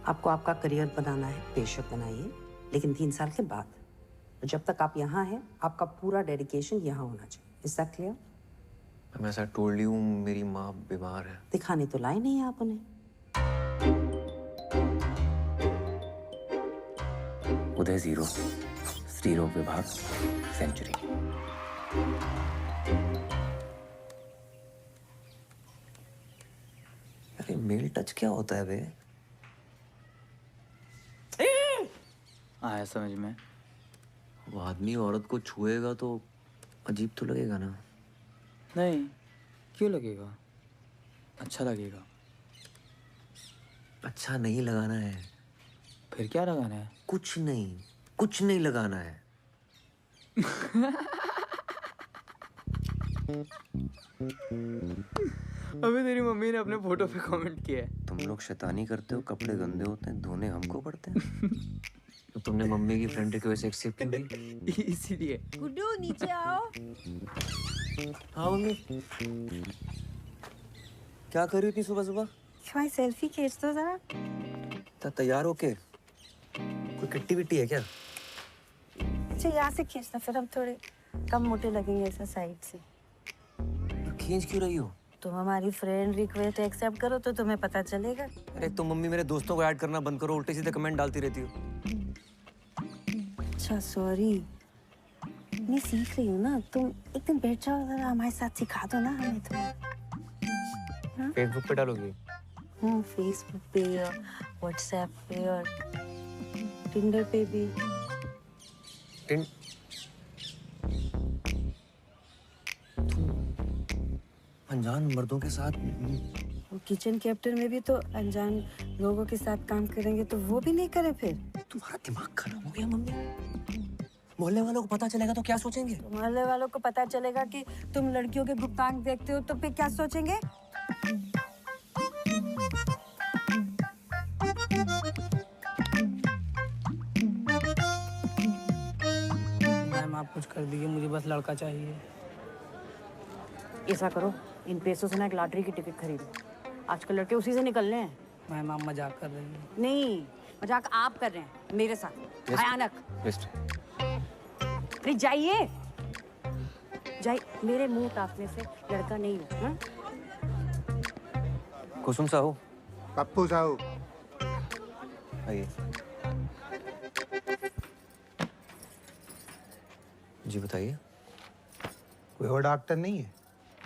आपको आपका करियर बनाना है, बेशक बनाइए, लेकिन 3 साल के बाद। जब तक आप यहाँ हैं, आपका पूरा डेडिकेशन यहाँ होना चाहिए। Is that clear? मैं ऐसा टोल्ड यू, मेरी माँ बीमार है। दिखाने तो लाए नहीं आप उन्हें। उदय 0, स्त्री रोग विभाग, सेंचुरी। अरे मेल टच क्या होता है बे? आया समझ में। वो आदमी औरत को छुएगा तो अजीब तो लगेगा ना। नहीं, क्यों लगेगा? अच्छा लगेगा। अच्छा नहीं लगाना है। फिर क्या लगाना है? कुछ नहीं लगाना है। अबे तेरी मम्मी ने अपने फोटो पे कमेंट किया है। तुम लोग शैतानी करते हो, कपड़े गंदे होते हैं, धोने हमको पड़ते हैं। तो तुमने मम्मी की फ्रेंड रिक्वेस्ट एक्सेप्ट क्यों की? इसीलिए। गुड्डू नीचे आओ। हाँ मम्मी। क्या कर रही थी सुबह सुबह? भाई सेल्फी खींच दो जरा। तैयार होके? कोई एक्टिविटी है क्या? अच्छा यहाँ से खींचना, फिर हम थोड़े कम मोटे लगेंगे ऐसा साइड से। खींच क्यों रही हो? तुम हमारी फ्रेंड रिक्वेस्ट एक्सेप्ट करो तो तुम्हें पता चलेगा। अरे तो मम्मी मेरे दोस्तों को ऐड करना बंद करो, उल्टे सीधे कमेंट डालती रहती हो। अच्छा सॉरी, मैं सीख रही हूँ ना। तुम एक दिन बैठ जाओ जरा, हमारे साथ सिखा दो ना हमें तो। फेसबुक पे डालोगी? फेसबुक पे और व्हाट्सएप पे और टिंडर पे भी। अनजान मर्दों के साथ? किचन कैप्टन में भी तो अनजान लोगों के साथ काम करेंगे तो वो भी नहीं करे फिर। तुम्हारा दिमाग खराब हो गया मम्मी। मोहल्ले वालों को पता चलेगा तो क्या सोचेंगे? मोहल्ले वालों को पता चलेगा कि तुम लड़कियों के गुप्तांग देखते हो तो फिर क्या सोचेंगे? मैम आप कुछ कर दीजिए, मुझे बस लड़का चाहिए। ऐसा करो, इन पैसों से ना एक लॉटरी की टिकट खरीदो। आजकल लड़के उसी से निकलने हैं। मैम आप मजाक कर रही हैं। नहीं, मजाक आप कर रहे हैं मेरे साथ। भयानक। अरे जाइए, जाइए, मेरे मुंह ताकने से लड़का नहीं हो। हाँ? कुसुम साहू। पप्पू साहू। आइए। जी बताइए। कोई और डॉक्टर नहीं है?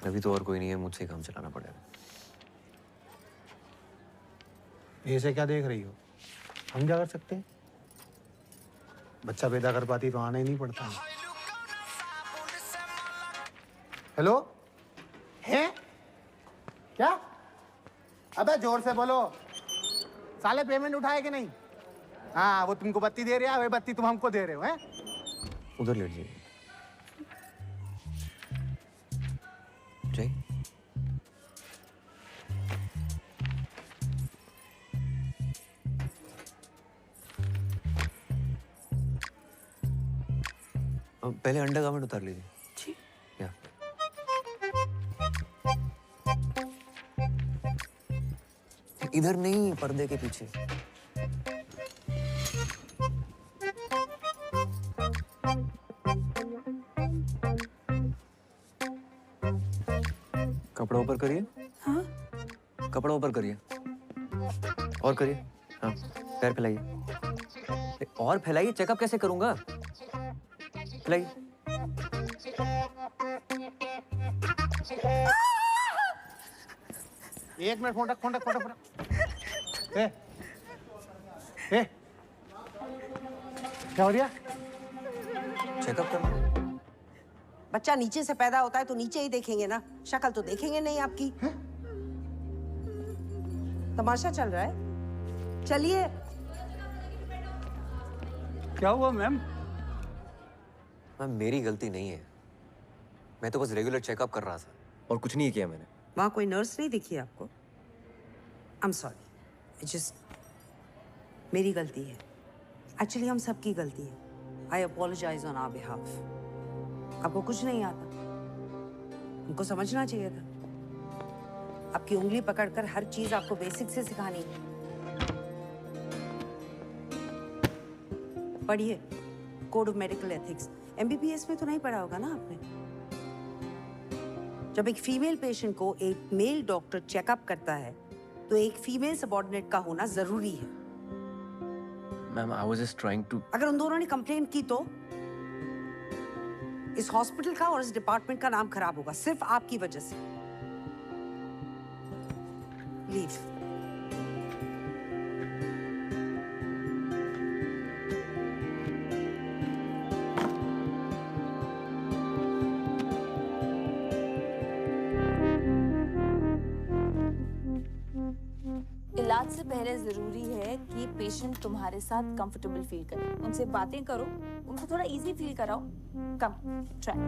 अभी तो और कोई नहीं है, मुझसे ही काम चलाना पड़ेगा। ऐसे क्या देख रही हो? हम क्या कर सकते हैं? बच्चा पैदा कर पाती तो आना ही नहीं पड़ता। हेलो, है क्या? अबे जोर से बोलो। साले पेमेंट उठाए कि नहीं? हाँ, वो तुमको बत्ती दे रहा है, वही बत्ती तुम हमको दे रहे हो, हैं? उधर लेट जाइए। जय। पहले अंडा गार्मेंट उतार लीजिए। ठीक। या। इधर नहीं, पर्दे के पीछे। कपड़ा ऊपर करिए। हाँ? कपड़ा ऊपर करिए। और करिए। हाँ, पैर फैलाइए। और फैलाइए, चेकअप कैसे करूंगा? फैलाइए। एक मिनट, फोन रख, फोन रख, फोन रख। ए, क्या हो रहा? चेकअप करना। बच्चा नीचे से पैदा होता है तो नीचे ही देखेंगे ना, शक्ल तो देखेंगे नहीं आपकी। तमाशा चल रहा है? चलिए। क्या हुआ मैम? मैम मेरी गलती नहीं है, मैं तो बस रेगुलर चेकअप कर रहा था और कुछ नहीं किया मैंने। वहाँ कोई नर्स नहीं दिखी आपको? आई एम सॉरी, जस्ट मेरी गलती है। एक्चुअली हम सबकी गलती है। आई अपोलोजाइज ऑन आवर बिहाफ। आपको कुछ नहीं आता, हमको समझना चाहिए था। आपकी उंगली पकड़कर हर चीज आपको बेसिक से सिखानी है। पढ़िए code of medical ethics. MBBS में तो नहीं पढ़ा होगा ना आपने? जब एक फीमेल पेशेंट को एक मेल डॉक्टर चेकअप करता है तो एक फीमेल सबऑर्डिनेट का होना जरूरी है। Ma'am I was just trying to. अगर उन दोनों ने कंप्लेन की तो इस हॉस्पिटल का और इस डिपार्टमेंट का नाम खराब होगा, सिर्फ आपकी वजह से। लीव। इलाज से पहले जरूरी है कि पेशेंट तुम्हारे साथ कंफर्टेबल फील करे। उनसे बातें करो, उनको थोड़ा इजी फील कराओ। कम ट्राई।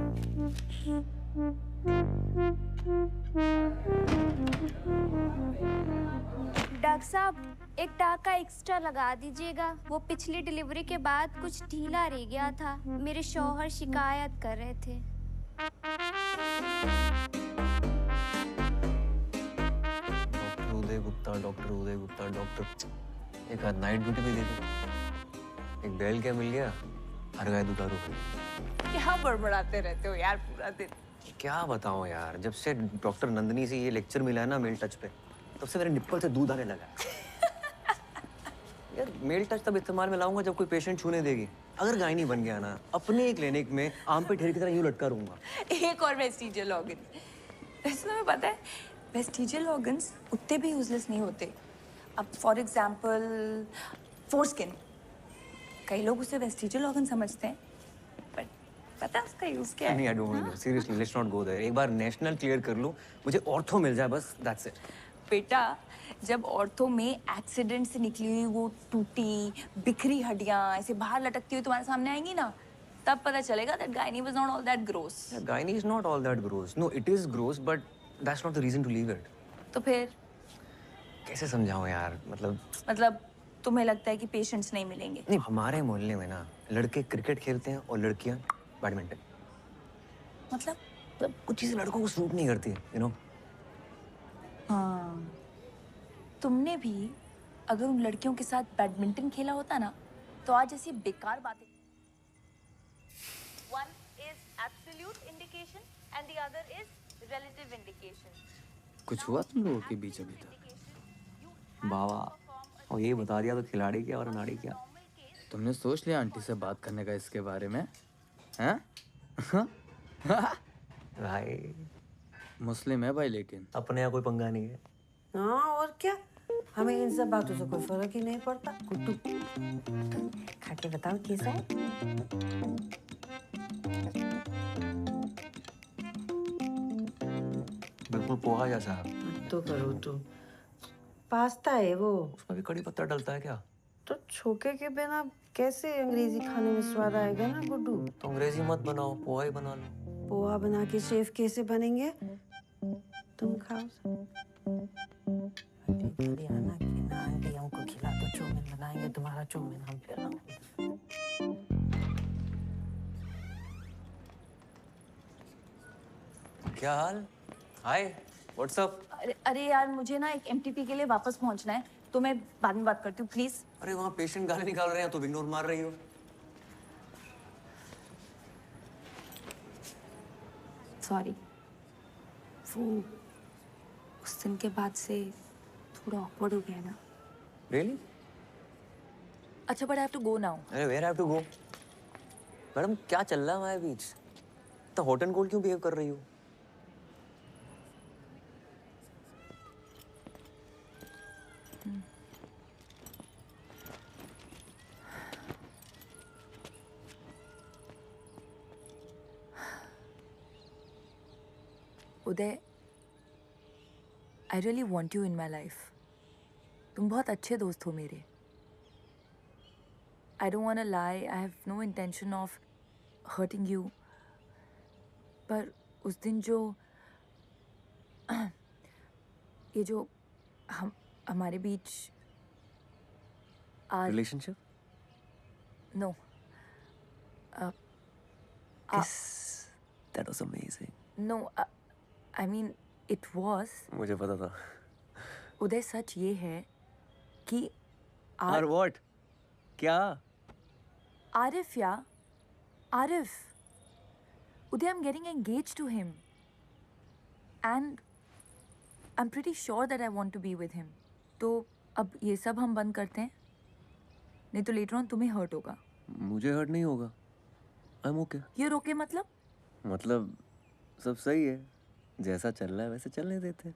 डॉक्टर साहब, एक टाका एक्स्ट्रा लगा दीजिएगा। वो पिछली डिलीवरी के बाद कुछ ढीला रह गया था। मेरे शौहर शिकायत कर रहे थे। डॉक्टर उदय गुप्ता, डॉक्टर एक नाइट ड्यूटी भी दे दे। एक बैल क्या मिल गया, हर गाय दुधारू हुई। क्या बड़बड़ाते रहते हो यार पूरा दिन? क्या बताऊं यार, जब से डॉक्टर नंदनी से ये लेक्चर मिला है ना मेल टच पे, तब से मेरे निप्पल से दूध आने लगा। यार मेल टच तब इस्तेमाल में लाऊंगा जब कोई पेशेंट छूने देगी। अगर गायनी बन गया ना, अपने ही क्लिनिक में आम पे ढेर की तरह यूं लटका रहूंगा। एक और वेस्टिजियल ऑर्गन। वैसे तुम्हें पता है वेस्टिजियल ऑर्गन्स उतने भी यूजलेस नहीं होते। अब फॉर एग्जांपल फोरस्किन, कई लोग उसे वेस्टिजियल ऑर्गन समझते हैं, बट पता है उसका यूज क्या है? नहीं, I don't know, seriously let's not go there. एक बार नेशनल क्लियर कर लूं, मुझे ऑर्थो मिल जाए बस, दैट्स इट। बेटा जब ऑर्थो में एक्सीडेंट से निकली हुई वो टूटी बिखरी हड्डियां ऐसे बाहर लटकती हुई तुम्हारे सामने आएंगी ना, तब पता चलेगा that gynae was not all that gross. Gynae is not all that gross. No, it is gross, but that's not the reason to leave it. तो फिर कैसे समझाऊं यार, मतलब तुम्हें लगता है कि पेशेंट्स नहीं मिलेंगे? नहीं, हमारे मोहल्ले में ना लड़के क्रिकेट खेलते हैं और लड़कियां बैडमिंटन। मतलब कुछ चीजें लड़कों को सूट नहीं करती, यू नो। हाँ, तुमने भी अगर उन लड़कियों के साथ बैडमिंटन खेला होता ना, तो आज ऐसी बेकार बातें। One is absolute indication and the other is relative indication. कुछ हुआ तुम लोगों के बीच अभी तक? बाबा, और ये बता दिया तो खिलाड़ी क्या और अनाड़ी क्या? तुमने सोच लिया आंटी से बात करने का इसके बारे में? हैं? भाई मुस्लिम है भाई, लेकिन अपने यहाँ कोई पंगा नहीं है। हाँ और क्या, हमें इन सब बातों से कोई फर्क ही नहीं पड़ता। गुड्डू खा के बताओ कैसा है? बिल्कुल पोहा जैसा। तो करो तो पास्ता है वो। उसमें भी कड़ी पत्ता डलता है क्या? तो छोके के बिना कैसे अंग्रेजी खाने में स्वाद आएगा ना गुड्डू? तो अंग्रेजी मत बनाओ, पोहा ही बना लो। पोहा बना के शेफ कैसे बनेंगे? तुम खाओ। आना कि ना आंटी हमको खिला दो, चौमिन बनाएंगे, तुम्हारा चौमिन हम खिलाएंगे। क्या हाल? हाय, व्हाट्स अप? अरे यार, मुझे ना एक एमटीपी के लिए वापस पहुंचना है, तो मैं बाद में बात करती हूँ प्लीज। अरे वहाँ पेशेंट गाली निकाल रहे हैं, तो इग्नोर मार रही हो। सॉरी, वो उस दिन के बाद से थोड़ा ऑकवर्ड हो गया ना। Really? अच्छा, but I have to go now. अरे where have to go? Madam क्या चल रहा है हमारे बीच? तो हॉट एंड कोल्ड क्यों बिहेव कर रही हो? Uday, I really want you in my life. तुम बहुत अच्छे दोस्त हो मेरे। I don't want to lie, I have no intention of hurting you. पर उस दिन जो ये जो हमारे बीच relationship? No, That was amazing. No, I mean it was. मुझे पता था। उदय, सच ये है कि और व्हाट? क्या? आरिफ या Arif, Uday, I am getting engaged to him and I am pretty sure that I want to be with him. तो अब ये सब हम बंद करते हैं, नहीं तो लेटर ऑन तुम्हें हर्ट होगा। मुझे हर्ट नहीं होगा। I am okay. ये रोके मतलब सब सही है, जैसा चल रहा है वैसे चलने देते।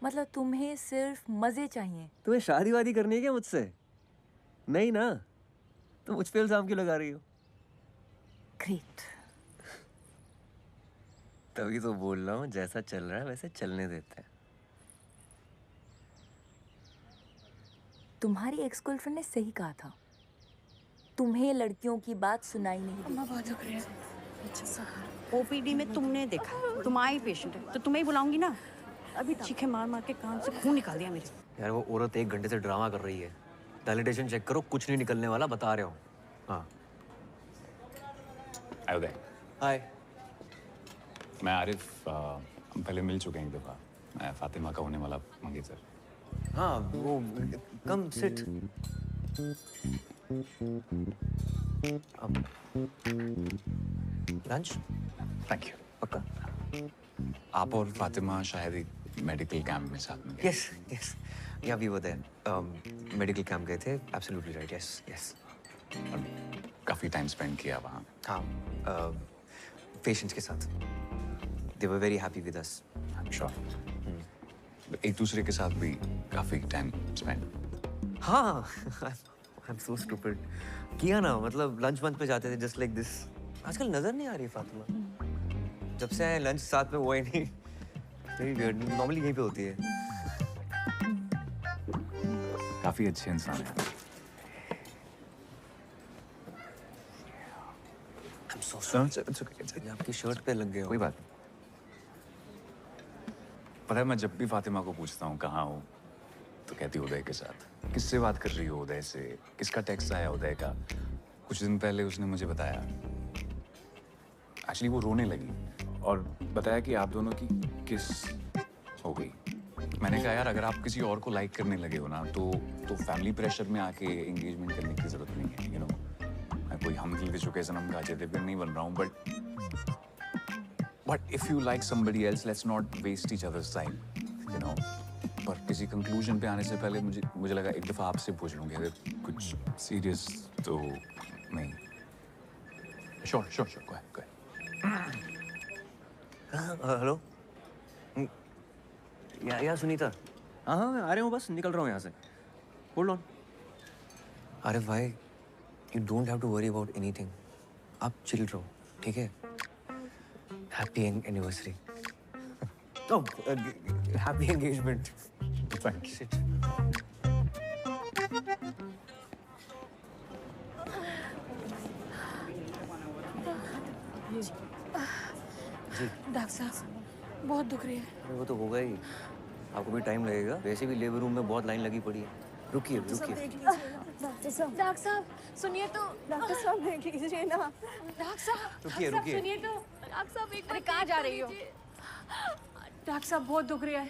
मतलब तुम्हें सिर्फ मजे चाहिए? तुम्हें शादी वादी करनी है क्या मुझसे? नहीं ना, तो मुझ पे इल्जाम क्यों लगा रही हो? ग्रेट। तभी तो बोल रहा हूँ, जैसा चल रहा है वैसे चलने देते हैं। तुम्हारी एक्स गर्लफ्रेंड ने सही कहा था, तुम्हें लड़कियों की बात सुनाई नहीं। ओपीडी में तुमने देखा, तुम आई पेशेंट है तो तुम्हें ही बुलाऊंगी ना। अभी चीखे मार मार के कान से खून निकाल दिया मेरे। यार वो औरत 1 घंटे से ड्रामा कर रही है। डायलिटेशन चेक करो, कुछ नहीं निकलने वाला, बता रहा हूँ। हाँ। उदय। हाय। मैं आरिफ, हम पहले मिल चुके हैं एक दफ़ा। मैं फातिमा का होने वाला मंगेतर। हाँ, वो come sit. Lunch? Thank you. पक्का? आप और फातिमा शायद एक मेडिकल कैंप में साथ में गए। Yes yes, yeah we were there. Medical camp गए थे। Absolutely right. Yes yes. काफ़ी टाइम स्पेंड किया वहाँ। हाँ, पेशेंट्स के साथ। They were very happy with us. I am sure. एक दूसरे के साथ भी काफ़ी टाइम स्पेंड। हाँ, आई एम सो स्टूपिड। किया ना, मतलब लंच मंच पे जाते थे जस्ट लाइक दिस। आजकल नजर नहीं आ रही फातिमा। जब से आए लंच साथ में हुआ ही नहीं। वेरी वियर्ड, नॉर्मली यहीं पे होती है। काफ़ी अच्छे इंसान है। I'm so sorry. आपकी शर्ट पे लग गए हो। कोई बात नहीं। पता है, मैं जब भी फातिमा को पूछता हूँ कहाँ हो, तो कहती उदय के साथ। किससे बात कर रही हो उदय से? किसका टेक्स्ट आया उदय का? कुछ दिन पहले उसने मुझे बताया, एक्चुअली वो रोने लगी और बताया कि आप दोनों की किस हो गई। मैंने कहा यार अगर आप किसी और को लाइक करने लगे हो ना तो फैमिली प्रेशर में आके एंगेजमेंट करने की जरूरत नहीं है, यू नो। मैं कोई हम दिल विचो के सनम का अजय देवगन नहीं बन रहा हूँ, but if you like somebody else let's not waste each others time, you know. पर किसी कंक्लूजन पे आने से पहले मुझे लगा एक दफा आपसे पूछ लूँगी, अगर कुछ सीरियस तो नहीं। Sure go ahead. हेलो या सुनीता। हाँ हाँ मैं आ रहा हूँ, बस निकल रहा हूँ यहाँ से। Hold on. अरे भाई you don't have to worry about anything, आप चिल रहो, ठीक है? Happy anniversary. तो happy engagement. Thank you. Doctor साहब बहुत दुख रही है। अरे वो तो होगा ही, आपको भी टाइम लगेगा, वैसे भी लेबर रूम में बहुत लाइन लगी पड़ी है। रुकिए रुकिए। डॉक्टर साहब सुनिए तो। डॉक्टर साहब देख लीजिए ना। डॉक्टर साहब रुकिए रुकिए। सुनिए तो। डॉक्टर साहब एक बार कहाँ जा रही हो? डॉक्टर साहब बहुत दुख रही है।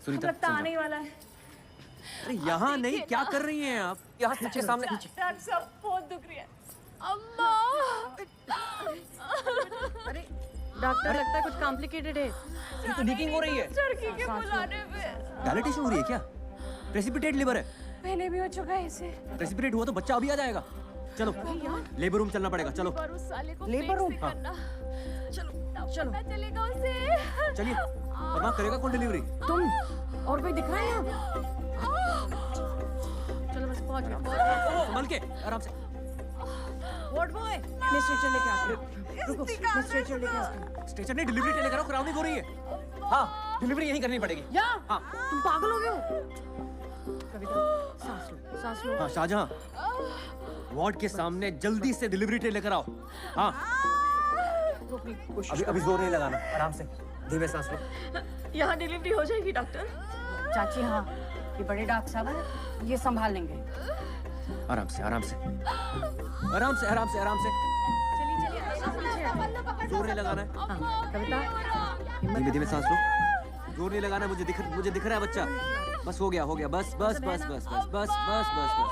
सुनीता, लगता आने ही वाला है। अरे यहाँ नहीं, क्या कर रही हैं आप? यहाँ नीचे सामने। डॉक्टर साहब बहुत दुख रही है। अम्मा। अरे डॉक्टर लगता है कुछ कॉम्प्लिकेटेड है। ये तो लीकिंग हो रही है। टर्की के बुलाने पे। डायलिटेशन हो रही है क्या? प्रेसिपिटेट लिवर है। पहले भी हो चुका है इसे। प्रेसिपिटेट हुआ तो बच्चा अभी आ जाएगा। चलो लेबर रूम चलना पड़ेगा, चलो। Labour room. हाँ। चलो चलेगा उसे। चलिए, वरना करेगा कौन डिलीवरी? तुम और कोई दिख रहा है यहाँ? चलो बस पहुंच गए। संभल के, आराम से। वार्ड बॉय, मैं स्ट्रेचर लेके आता हूँ। रुको, मैं स्ट्रेचर लेके आता हूँ। स्ट्रेचर नहीं, डिलीवरी लेकर आओ, क्राउनिंग हो रही है। हाँ, डिलीवरी यहीं करनी पड़ेगी। यहाँ? हाँ। तुम पागल हो गए हो? कविता, सांस लो। हाँ शाहजहां, वार्ड के सामने जल्दी से डिलीवरी ट्रे लेकर आओ। हाँ। अभी जोर नहीं लगाना, आराम से, धीमे सांस लो। यहाँ डिलीवरी हो जाएगी डॉक्टर? चाची हाँ, ये बड़े डॉक्टर साहब हैं, ये संभाल लेंगे। आराम से, आराम से, आराम से, आराम से, आराम से। जोर नहीं लगाना है। हाँ, कविता, धीमे धीमे सांस लो। जोर नहीं लगाना है, मुझे दिख रहा है बच्चा। बस हो गया, बस बस बस बस बस बस बस बस बस।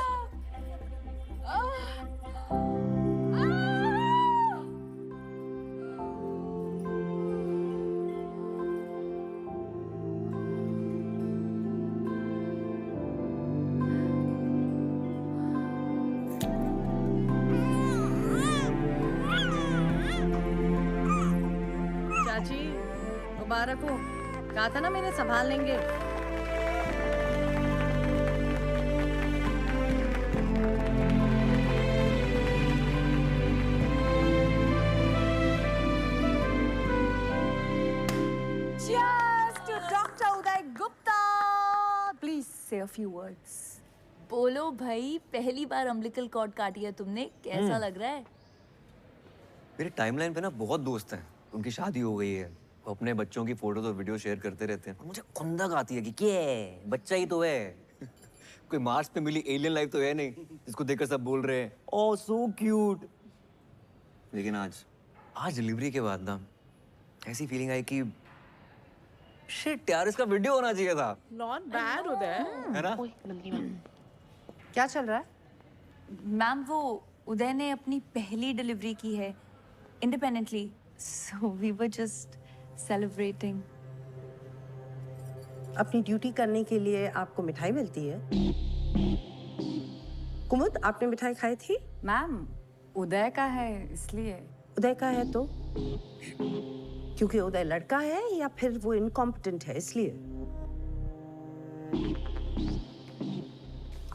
चाची मुबारक हो, कहा था ना मैंने संभाल लेंगे। Cheers to Dr. Uday Gupta. Please say a few words. बोलो भाई, पहली बार अम्बिलिकल कॉर्ड काटी है तुमने, कैसा लग रहा है? मेरे टाइमलाइन पे ना बहुत दोस्त हैं, उनकी शादी हो गई है, वो अपने बच्चों की फोटोज और वीडियो शेयर करते रहते हैं। और मुझे खुंदक आती है कि क्या बच्चा ही तो है। कोई मार्स पे मिली एलियन लाइफ तो है नहीं जिसको देखकर सब बोल रहे हैं ओह सो क्यूट। लेकिन आज डिलीवरी के बाद ना ऐसी फीलिंग आई कि शिट यार, इसका वीडियो होना चाहिए था। नॉट बैड उदय, है ना? क्या चल रहा है? मैम वो उदय ने अपनी पहली डिलीवरी की है independently, so we were just celebrating. अपनी ड्यूटी करने के लिए आपको मिठाई मिलती है। कुमुद, आपने मिठाई खाई थी? मैम उदय का है इसलिए। उदय का है तो? क्योंकि उदय लड़का है या फिर वो इनकॉम्पिटेंट है इसलिए?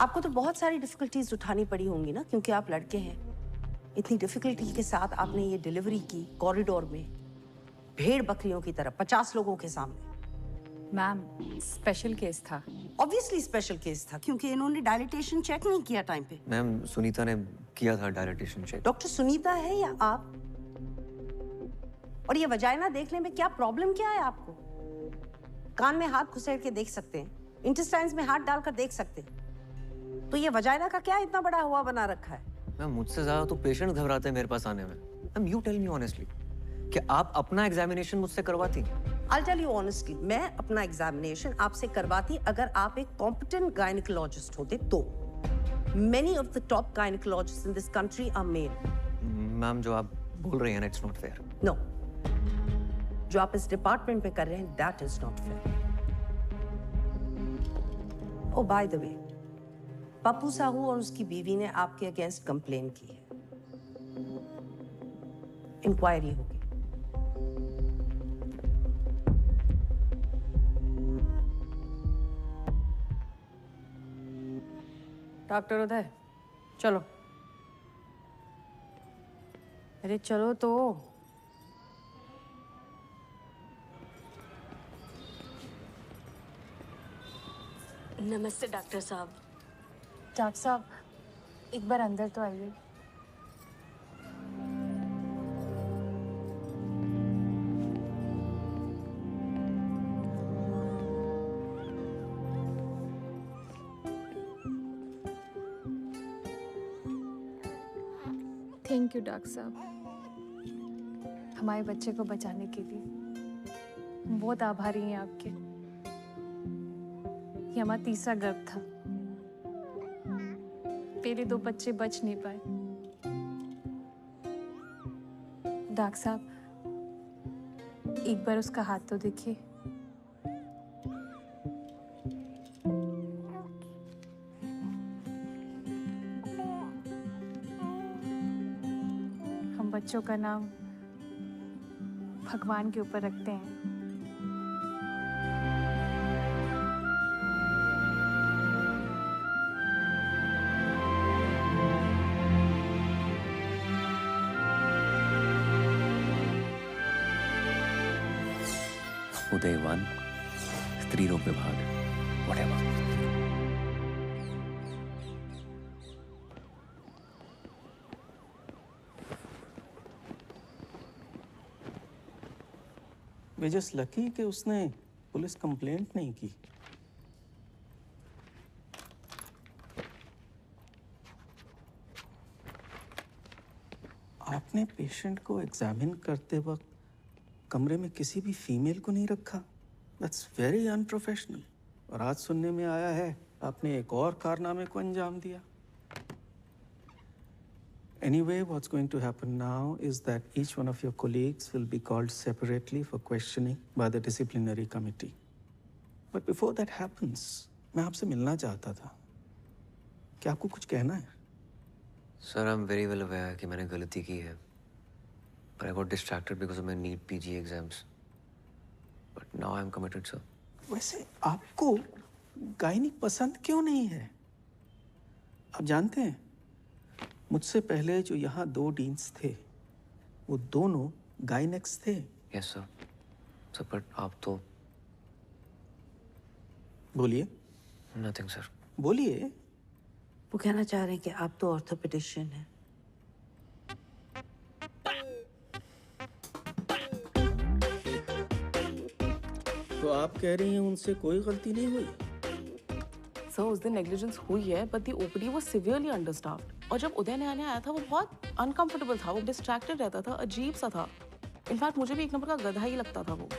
आपको तो बहुत सारी डिफिकल्टीज उठानी पड़ी होंगी ना, क्योंकि आप लड़के हैं। इतनी डिफिकल्टी के साथ आपने ये डिलीवरी की कॉरिडोर में, भेड़ बकरियों की तरह 50 लोगों के सामने। मैम स्पेशल केस था। ऑब्वियसली स्पेशल केस था, क्योंकि इन्होंने डायलिटेशन चेक नहीं किया टाइम पे। मैम सुनीता ने किया था डायलिटेशन चेक। डॉक्टर सुनीता है या आप? और ये वजाइना देखने में क्या प्रॉब्लम क्या है आपको? कान में हाथ घुसेड़ के देख सकते हैं, इंटेस्टाइन्स में हाथ डालकर देख सकते हैं, तो ये वजाइना का क्या इतना बड़ा हुआ बना रखा है? मैम मुझसे ज्यादा तो पेशेंट घबराते हैं मेरे पास आने में। Ma'am you tell me honestly, कि आप अपना एग्जामिनेशन मुझसे करवाती? I'll tell you honestly, मैं अपना एग्जामिनेशन आपसे करवाती अगर आप एक कॉम्पिटेंट गायनिकोलॉजिस्ट होते तो। Many of the top gynecologists in this country are male. Ma'am जो आप बोल रही हैं ना, it's not fair. No. जो आप इस डिपार्टमेंट में कर रहे हैं, that is not fair. Oh, by the way, Pappu Sahu और उसकी बीवी ने आपके अगेंस्ट कंप्लेन की है। इंक्वायरी होगी। डॉक्टर उदय, चलो। अरे चलो तो। नमस्ते डॉक्टर साहब। डॉक्टर साहब एक बार अंदर तो आइए। थैंक यू डॉक्टर साहब, हमारे बच्चे को बचाने के लिए। हम बहुत आभारी हैं आपके। ये हमारा तीसरा गर्भ था, पहले 2 बच्चे बच नहीं पाए। डॉक्टर साहब एक बार उसका हाथ तो देखिए। हम बच्चों का नाम भगवान के ऊपर रखते हैं। उदय 1, स्त्री रोग विभाग, whatever. वे जस्ट लकी कि उसने पुलिस कंप्लेंट नहीं की। आपने पेशेंट को एग्जामिन करते वक्त कमरे में किसी भी फीमेल को नहीं रखा। That's very unprofessional. और आज सुनने में आया है आपने एक और कारनामे को अंजाम दिया। Anyway, what's going to happen now is that each one of your colleagues will be called separately for questioning by the disciplinary committee. But before that happens, मैं आपसे मिलना चाहता था। क्या आपको कुछ कहना है? Sir, I'm very well aware कि मैंने गलती की है, but I got distracted because of my NEET PG exams. But now I'm committed, sir. वैसे आपको गायनिक पसंद क्यों नहीं है? आप जानते हैं, मुझसे पहले जो यहाँ 2 डीन्स थे, वो दोनों गायनेक्स थे। Yes, sir. Sir, but आप तो बोलिए। Nothing, sir. बोलिए। वो कहना चाह रहे हैं कि आप तो ऑर्थोपेडिशियन हैं। तो आप कह रही हैं उनसे कोई गलती नहीं हुई? सर उस दिन नेग्लिजेंस हुई है, but the OPD was severely understaffed. और जब उदय नया नया आया था वो बहुत अनकंफर्टेबल था, वो डिस्ट्रैक्टेड रहता था, अजीब सा था। इनफैक्ट मुझे भी एक नंबर का गधा ही लगता था वो।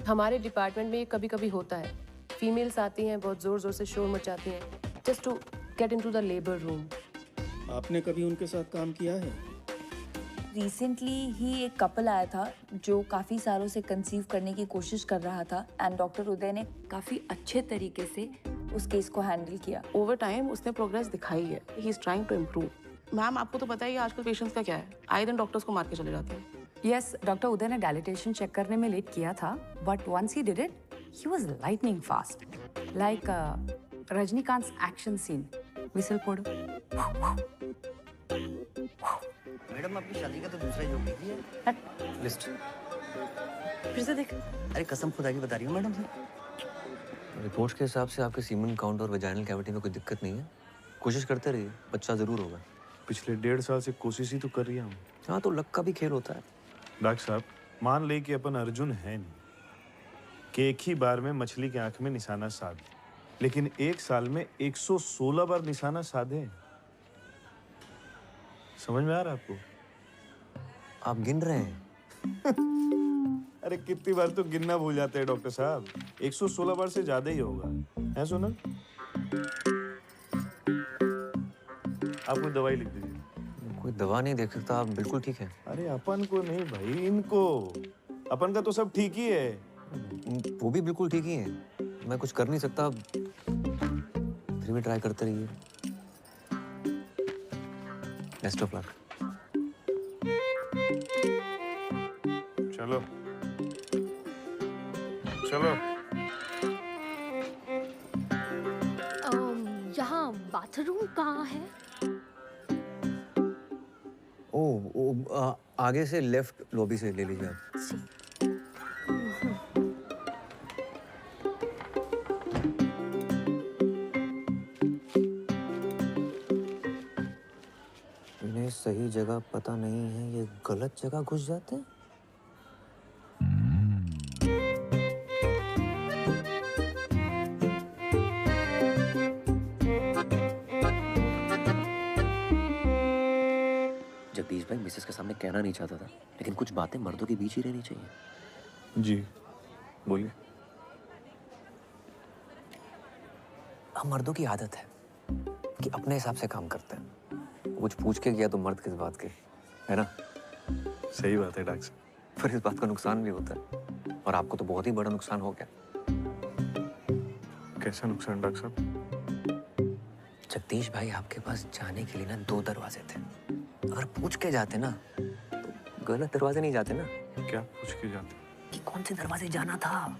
हमारे डिपार्टमेंट में ये कभी कभी होता है। फीमेल्स आती हैं, बहुत जोर जोर से शोर मचाती हैं, just to get into the labour room. आपने कभी उनके साथ काम किया है? रिसेंटली ही एक कपल आया था जो काफ़ी सालों से कंसीव करने की कोशिश कर रहा था एंड डॉक्टर उदय ने काफ़ी अच्छे तरीके से उस केस को हैंडल किया। ओवर टाइम उसने प्रोग्रेस दिखाई है। He is trying to improve. Ma'am आपको तो पता ही है आजकल पेशेंट्स का क्या है, आए दिन डॉक्टर्स को मार के चले जाते हैं। यस, डॉक्टर उदय ने डायलिटेशन चेक करने में लेट किया था, but once he did it he was lightning fast, like Rajinikanth action scene. Whistle पड़ो। मैडम अपनी शादी का तो दूसरा जोक लीजिए। लिस्ट फिर से देख। अरे कसम खुदा की बता रही हूँ मैडम से। रिपोर्ट्स के हिसाब से आपके सीमन काउंट और वेजाइनल कैविटी में कोई दिक्कत नहीं है। कोशिश करते रहिए, बच्चा जरूर होगा। पिछले 1.5 साल से कोशिश ही तो कर रही हूँ। हाँ तो लक का भी खेल होता है। डॉक्टर साहब मान ले कि अपन अर्जुन है नहीं कि एक ही बार में मछली की आंख में निशाना साध, लेकिन 1 साल में 116 बार निशाना साधे। समझ में आ रहा है आपको? आप गिन रहे हैं? अरे कितनी बार तो गिनना भूल जाते हैं डॉक्टर साहब। 116 बार से ज्यादा ही होगा, है सोनल? आप कोई दवाई लिख दीजिए। कोई दवा नहीं देख सकता, आप बिल्कुल ठीक है। अरे अपन को नहीं भाई, इनको। अपन का तो सब ठीक ही है। वो भी बिल्कुल ठीक ही है, मैं कुछ कर नहीं सकता, फिर भी ट्राई करते रहिए। Best of luck. चलो चलो। यहाँ बाथरूम कहाँ है? आगे से लेफ्ट लॉबी से ले लीजिए आप। इन्हें सही जगह पता नहीं है, ये गलत जगह घुस जाते हैं। जगदीश भाई मिसेस के सामने कहना नहीं चाहता था, लेकिन कुछ बातें मर्दों के बीच ही रहनी चाहिए। जी बोलिए। हम मर्दों की आदत है कि अपने हिसाब से काम करते हैं। कुछ पूछ के गया तो मर्द किस बात के, है ना? सही बात है डॉक्टर साहब। पर इस बात का नुकसान भी होता है, और आपको तो बहुत ही बड़ा नुकसान हो गया। कैसा नुकसान डॉक्टर साहब? जगदीश भाई आपके पास जाने के लिए ना 2 दरवाजे थे। अगर पूछ के जाते ना तो गलत दरवाजे नहीं जाते ना। क्या पूछ के जाते? कि कौन से दरवाजे जाना था।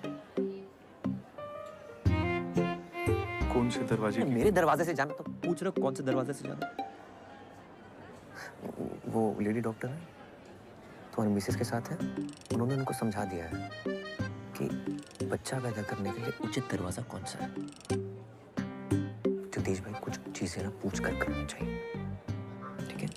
कौन से दरवाजे? मेरे दरवाजे से जाना, तो पूछ रहे हो कौन से दरवाजे से जाना। वो लेडी डॉक्टर है, तुम्हारी मिसेस के साथ है, उन्होंने उनको समझा दिया है कि बच्चा पैदा करने के लिए उचित दरवाजा कौन सा है। जगदीश भाई कुछ चीजें ना पूछ कर करनी चाहिए, ठीक है?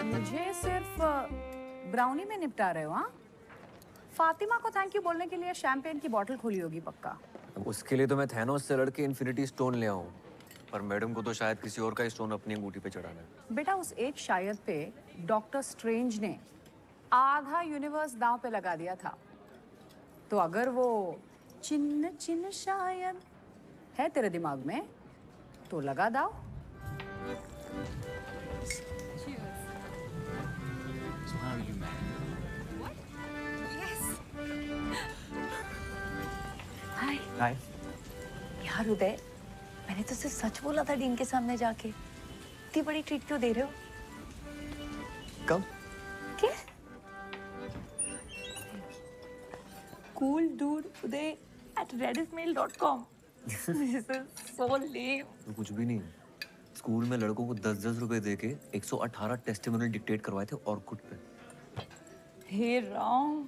मुझे सिर्फ ब्राउनी में निपटा रहे हो? हाँ, फातिमा को थैंक यू बोलने के लिए शैंपेन की बोतल खोली होगी पक्का। उसके लिए तो मैं थैनोस से लड़के इन्फिनिटी स्टोन ले आऊं, पर मैडम को तो शायद किसी और का स्टोन अपनी अंगूठी पे चढ़ाना है। बेटा उस एक शायद पे डॉक्टर स्ट्रेंज ने आधा यूनिवर्स दांव पे लगा दिया था, तो अगर वो चिन्ह चिन्ह शायद है तेरे दिमाग में तो लगा दाव। हाय यार उदय, मैंने तो सिर्फ सच बोला था डीन के सामने जाके। इतनी बड़ी ट्रीट क्यों दे रहे हो? कब? क्या? Cool dude Uday at rediffmail.com. This is so lame. तो कुछ भी नहीं, स्कूल में लड़कों को 10-10 रुपए देके 118 टेस्टिमोनियल डिक्टेट करवाए थे ऑर्कुट पे। हे राम,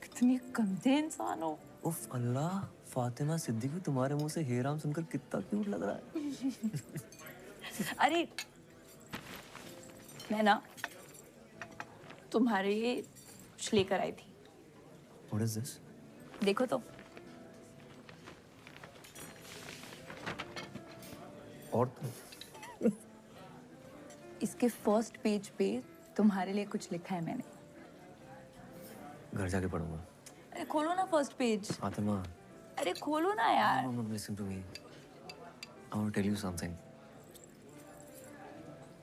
कितनी गंदे इंसान हो। उफ अल्लाह, फातिमा सिद्दीकी तुम्हारे मुंह से हे राम सुनकर कितना क्यूट लग रहा है। अरे मैं ना तुम्हारे लिए कुछ लेकर आई थी। What is this? देखो तो। और तो इसके फर्स्ट पेज पे तुम्हारे लिए कुछ लिखा है मैंने। घर जाके पढ़ूंगा। अरे खोलो ना फर्स्ट पेज। फातिमा, अरे खोलो ना यार। no, listen to me. I want to tell you something.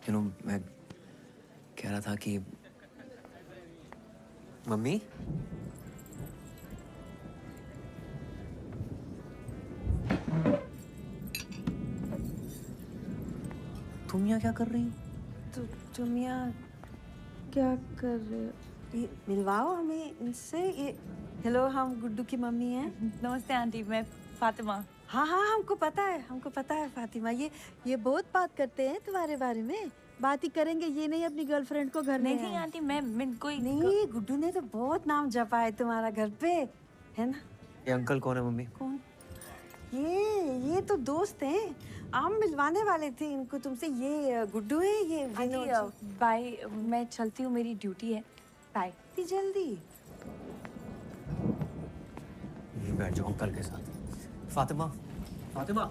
You know, मैं कह रहा था कि मम्मी, तुम यहाँ क्या कर रही हो? तुम यहाँ क्या कर रहे हो? ये मिलवाओ हमें इनसे। ये हेलो, हम गुड्डू की मम्मी हैं। नमस्ते आंटी, मैं फातिमा। हाँ हाँ, हमको पता है फातिमा। ये बहुत बात करते हैं तुम्हारे बारे में। बात ही करेंगे, ये नहीं अपनी गर्लफ्रेंड को घर में। नहीं आंटी, मैं कोई नहीं, गुड्डू ने तो बहुत नाम जपा है तुम्हारा घर पे, है ना? ये अंकल कौन है मम्मी? कौन? ये तो दोस्त हैं। हम मिलवाने वाले थे इनको तुमसे। ये गुड्डू है, ये आंटी बाय, मैं चलती हूँ, मेरी ड्यूटी है। बाय। जल्दी। यहीं बैठ जाओ अंकल के साथ। Fatima, Fatima,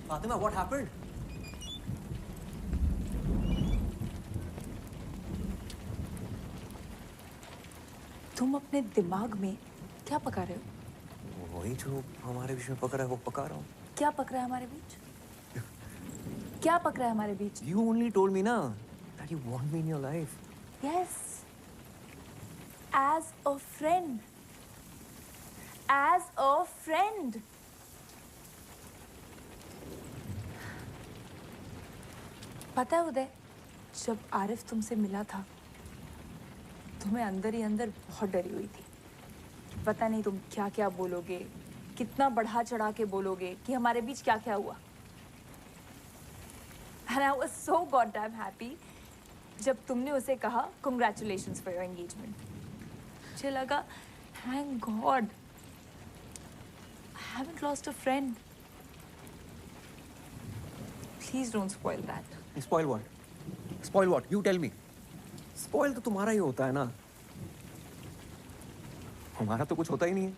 Fatima, what happened? तुम अपने दिमाग में क्या पका रहे हो? वही जो हमारे बीच में पक रहा है वो पका रहा हूँ। क्या पक रहा है हमारे बीच? क्या पक रहा है हमारे बीच? You only told me ना that you want me in your life. Yes. As a friend. As a friend. पता है उदय, जब आरिफ तुमसे मिला था तो मैं अंदर ही अंदर बहुत डरी हुई थी। पता नहीं तुम क्या क्या बोलोगे, कितना बढ़ा चढ़ा के बोलोगे कि हमारे बीच क्या क्या हुआ। And I was so goddamn happy जब तुमने उसे कहा congratulations for your engagement. मुझे लगा thank God I haven't lost a friend. Please don't spoil that. Spoil what? Spoil what? You tell me. Spoil तो तुम्हारा ही होता है ना। हमारा तो कुछ होता ही नहीं है।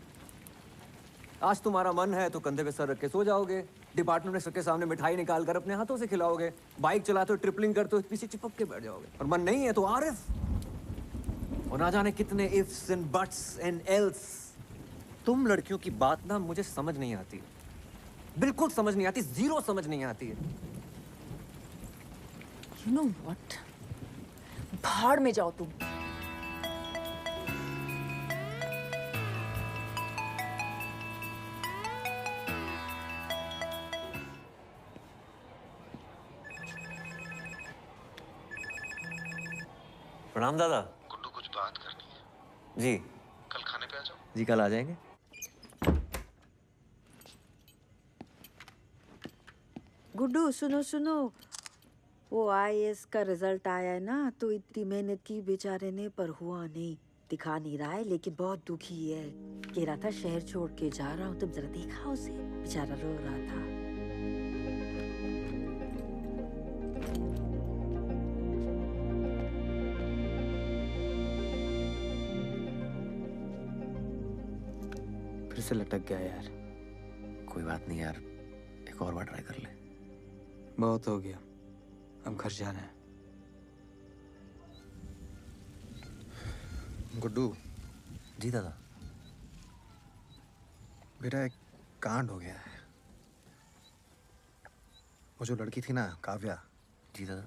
आज तुम्हारा मन है तो कंधे पे सर रख के सो जाओगे, डिपार्टमेंट में सबके सामने मिठाई निकाल कर अपने हाथों से खिलाओगे, बाइक चलाते हो ट्रिपलिंग करते हो पीछे चिपक के बैठ जाओगे। और मन नहीं है तो आरिफ, और ना जाने कितने ifs and buts and else. तुम लड़कियों की बात ना मुझे समझ नहीं आती, बिल्कुल समझ नहीं आती, जीरो समझ नहीं आती है। You know what? भाड़ में जाओ तुम। प्रणाम दादा। गुड्डू, कुछ बात करनी है। जी। कल खाने पे आ जाओ। जी कल आ जाएंगे। गुड्डू सुनो सुनो, वो आईएएस का रिजल्ट आया है ना, तो इतनी मेहनत की बेचारे ने पर हुआ नहीं। दिखा नहीं रहा है लेकिन बहुत दुखी है। कह रहा था शहर छोड़ के जा रहा हूँ, तुम जरा देखा उसे, बेचारा रो रहा था। फिर से लटक गया यार। कोई बात नहीं यार, एक और बार ट्राई कर ले। बहुत हो गया, अब घर जाना है। गुड्डू। जी दादा। बेटा एक कांड हो गया है। वो जो लड़की थी ना काव्या। जी दादा।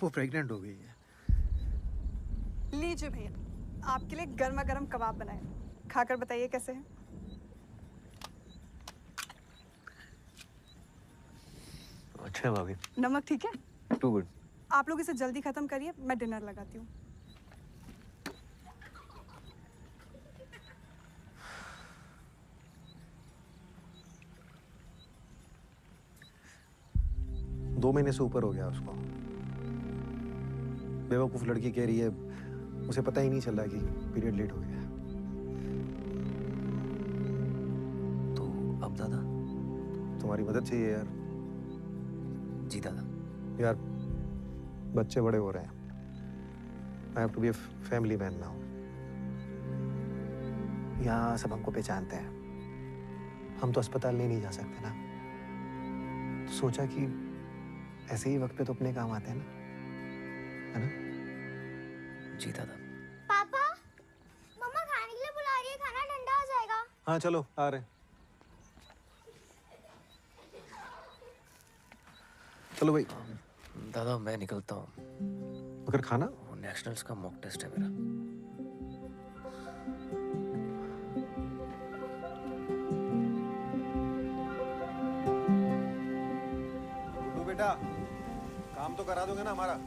वो प्रेग्नेंट हो गई है। लीजिए भैया, आपके लिए गर्मा गर्म कबाब बनाए, खाकर बताइए कैसे हैं। अच्छा भाभी। नमक ठीक है? Too good. आप लोग इसे जल्दी खत्म करिए, मैं डिनर लगाती हूँ। दो महीने से ऊपर हो गया उसको। बेवकूफ लड़की कह रही है उसे पता ही नहीं चल रहा कि पीरियड लेट हो गया। तो अब दादा? तुम्हारी मदद चाहिए यार। जी दादा। यार बच्चे बड़े हो रहे हैं। I have to be a family man now. यहाँ सब हमको पहचानते हैं, हम तो अस्पताल नहीं जा सकते ना। तो सोचा कि ऐसे ही वक्त पे तो अपने काम आते हैं ना, है ना? जी दादा। पापा, मम्मा खाने के लिए बुला रही है, खाना ठंडा हो जाएगा। हाँ चलो आ रहे हैं। चलो भाई। दादा मैं निकलता हूँ। मगर खाना? नेशनल्स का मॉक टेस्ट है मेरा। बेटा काम तो करा दोगे ना हमारा?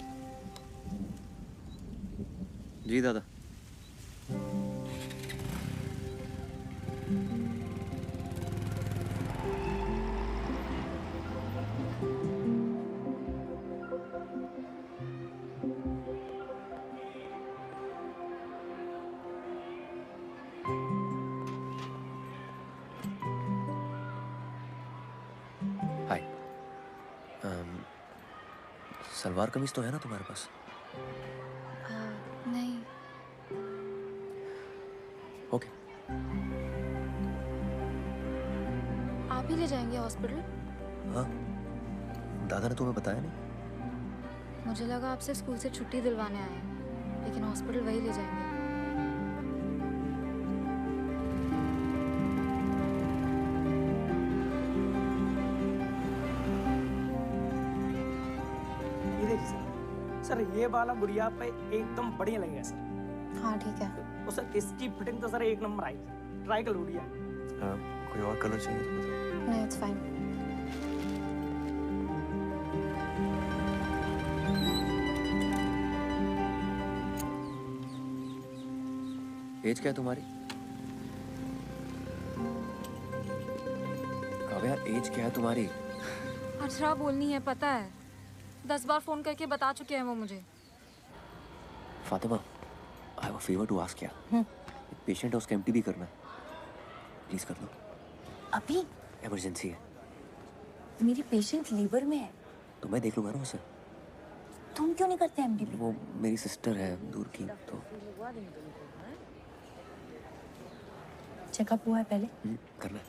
जी दादा। हाय। सलवार कमीज तो है ना तुम्हारे पास? नहीं। ओके। आप ही ले जाएंगे हॉस्पिटल? हाँ, दादा ने तुम्हें बताया नहीं? मुझे लगा आपसे स्कूल से छुट्टी दिलवाने आए हैं, लेकिन हॉस्पिटल वही ले जाएंगे। ये देखिए सर, ये वाला गुड़िया पे एकदम बढ़िया लगेगा सर। हाँ ठीक है। और सर इसकी फिटिंग तो सर एक नंबर आएगी, ट्राई कर लो गुड़िया। कोई और कलर चाहिए तो बताओ। नहीं, इट्स फाइन। एज क्या है तुम्हारी? काव्या, एज क्या है तुम्हारी? 18 बोलनी है, पता है। 10 बार फोन करके बता चुके हैं वो मुझे। Fatima, I have a favour to ask या। एक पेशेंट है, उसका एमटीबी करना है। प्लीज कर लो। अभी? इमरजेंसी है। मेरी पेशेंट लीवर में है। तो मैं देख लूंगा ना उसे। तुम क्यों नहीं करते एमटीबी? वो मेरी सिस्टर है दूर की, तो चेकअप हुआ है पहले? करना है।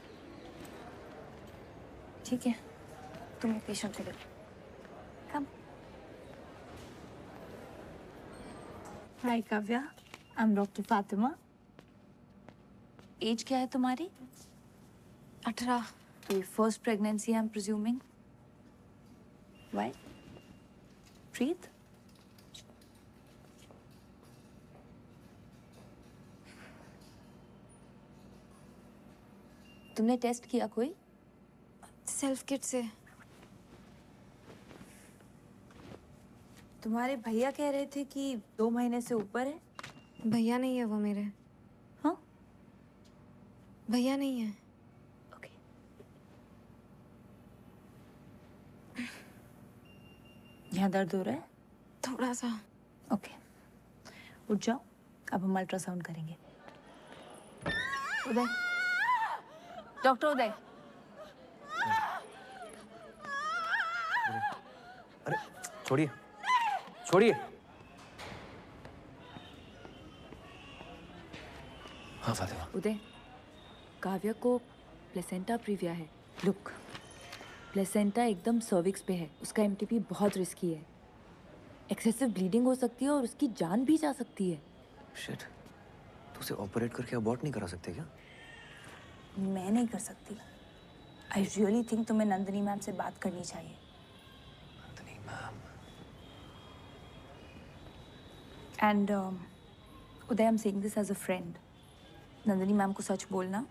ठीक है, तुम्हें पेशेंट को देखो। Come. Hi Kavya, I am doctor Fatima. Age क्या है तुम्हारी? 18। तो first pregnancy I am presuming. Why? Breathe. तुमने टेस्ट किया कोई? सेल्फ किट से। तुम्हारे भैया कह रहे थे कि 2 महीने से ऊपर है। भैया नहीं है वो मेरे। हाँ? भैया नहीं है। यहाँ दर्द हो रहा है? थोड़ा सा। ओके, उठ जाओ, अब हम अल्ट्रासाउंड करेंगे। उदय, डॉक्टर उदय। अरे छोड़िए, छोड़िए। हाँ फातिमा। उदय, काव्या को प्लेसेंटा प्रीविया है। लुक, प्लेसेंटा एकदम सर्विक्स पे है। उसका एमटीपी बहुत रिस्की है। एक्सेसिव ब्लीडिंग हो सकती है और उसकी जान भी जा सकती है। शिट, तो उसे ऑपरेट करके अबॉर्ट नहीं करा सकते क्या? मैं नहीं कर सकती। आई रियली थिंक तुम्हें नंदिनी मैम से बात करनी चाहिए। Nandini ma'am. And Uday, I am saying this as a friend. Nandini ma'am को सच बोलना,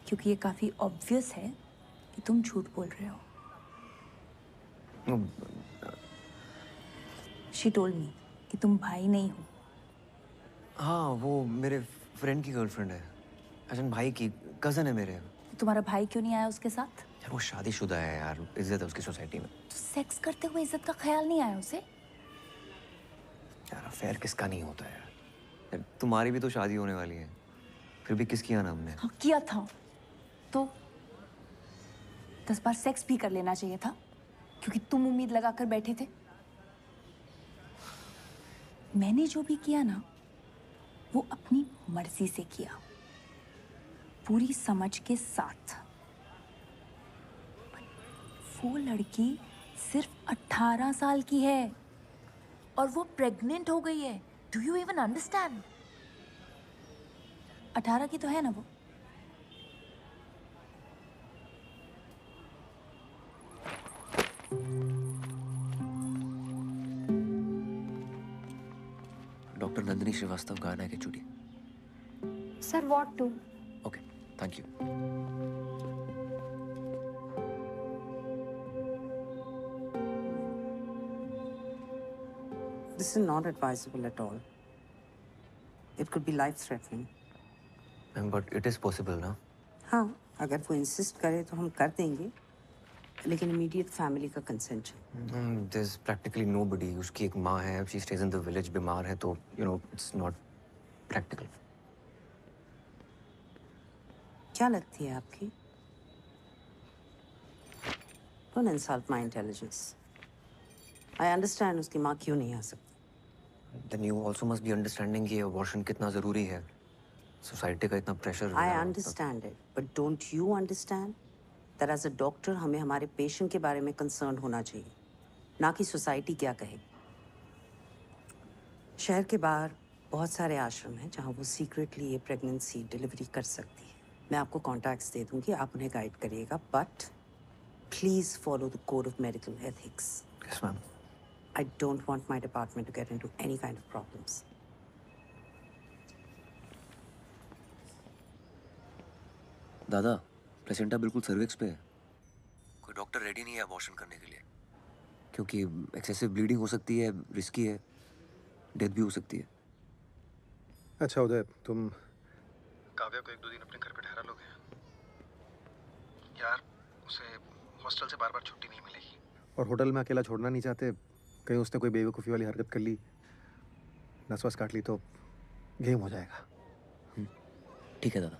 क्योंकि ये काफी ऑब्वियस है कि तुम झूठ बोल रहे हो। शी टोल्ड मी कि तुम भाई नहीं हो। हाँ, वो मेरे फ्रेंड की गर्लफ्रेंड है। अजन भाई की कजन है मेरे। तुम्हारा भाई क्यों नहीं आया उसके साथ? यार वो शादीशुदा है यार, इज्जत है उसकी सोसाइटी में। तो सेक्स करते हुए इज्जत का ख्याल नहीं आया उसे? यार अफेयर किसका नहीं होता है यार, तुम्हारी भी तो शादी होने वाली है, फिर भी किस किया ना हमने? हाँ, किया था तो 10 बार सेक्स भी कर लेना चाहिए था, क्योंकि तुम उम्मीद लगाकर बैठे थे। मैंने जो भी किया ना, वो अपनी मर्जी से किया, पूरी समझ के साथ। वो लड़की सिर्फ 18 साल की है और वो प्रेग्नेंट हो गई है। Do you even understand? 18 की तो है ना वो। डॉक्टर नंदिनी श्रीवास्तव, गाना के चुड़ी। Sir what to? Okay, thank you. This is not advisable at all. It could be life-threatening. But it is possible, ना? हाँ, अगर वो इंसिस्ट करे तो हम कर देंगे, लेकिन immediate family का consent चाहिए। There's practically nobody. उसकी एक माँ है, she stays in the village, बीमार है, तो it's not practical. क्या लगती है आपकी? Don't insult my intelligence. I understand उसकी माँ क्यों नहीं आ सकती। Then you also must be understanding कि abortion कितना जरूरी है। सोसाइटी का इतना pressure. I understand it, but don't you understand that as a doctor हमें हमारे पेशेंट के बारे में कंसर्न होना चाहिए, ना कि सोसाइटी क्या कहेगी। शहर के बाहर बहुत सारे आश्रम हैं जहाँ वो सीक्रेटली ये प्रेगनेंसी डिलीवरी कर सकती है। मैं आपको कॉन्टैक्ट्स दे दूँगी, आप उन्हें गाइड करिएगा, but please follow the code of medical ethics. Yes ma'am. I don't want my department to get into any kind of problems. दादा, प्लेसेंटा बिल्कुल सर्विक्स पे है। कोई डॉक्टर रेडी नहीं है अबॉर्शन करने के लिए, क्योंकि एक्सेसिव ब्लीडिंग हो सकती है, रिस्की है, डेथ भी हो सकती है। अच्छा उदय, तुम काव्या को 1-2 दिन अपने घर पे ठहरा लोगे? यार, उसे हॉस्टल से बार-बार छुट्टी नहीं मिलेगी। और होटल में अकेला छोड़ना नहीं चाहते, कहीं उसने कोई बेवकूफ़ी वाली हरकत कर ली, नस वस काट ली तो गेम हो जाएगा। ठीक है दादा।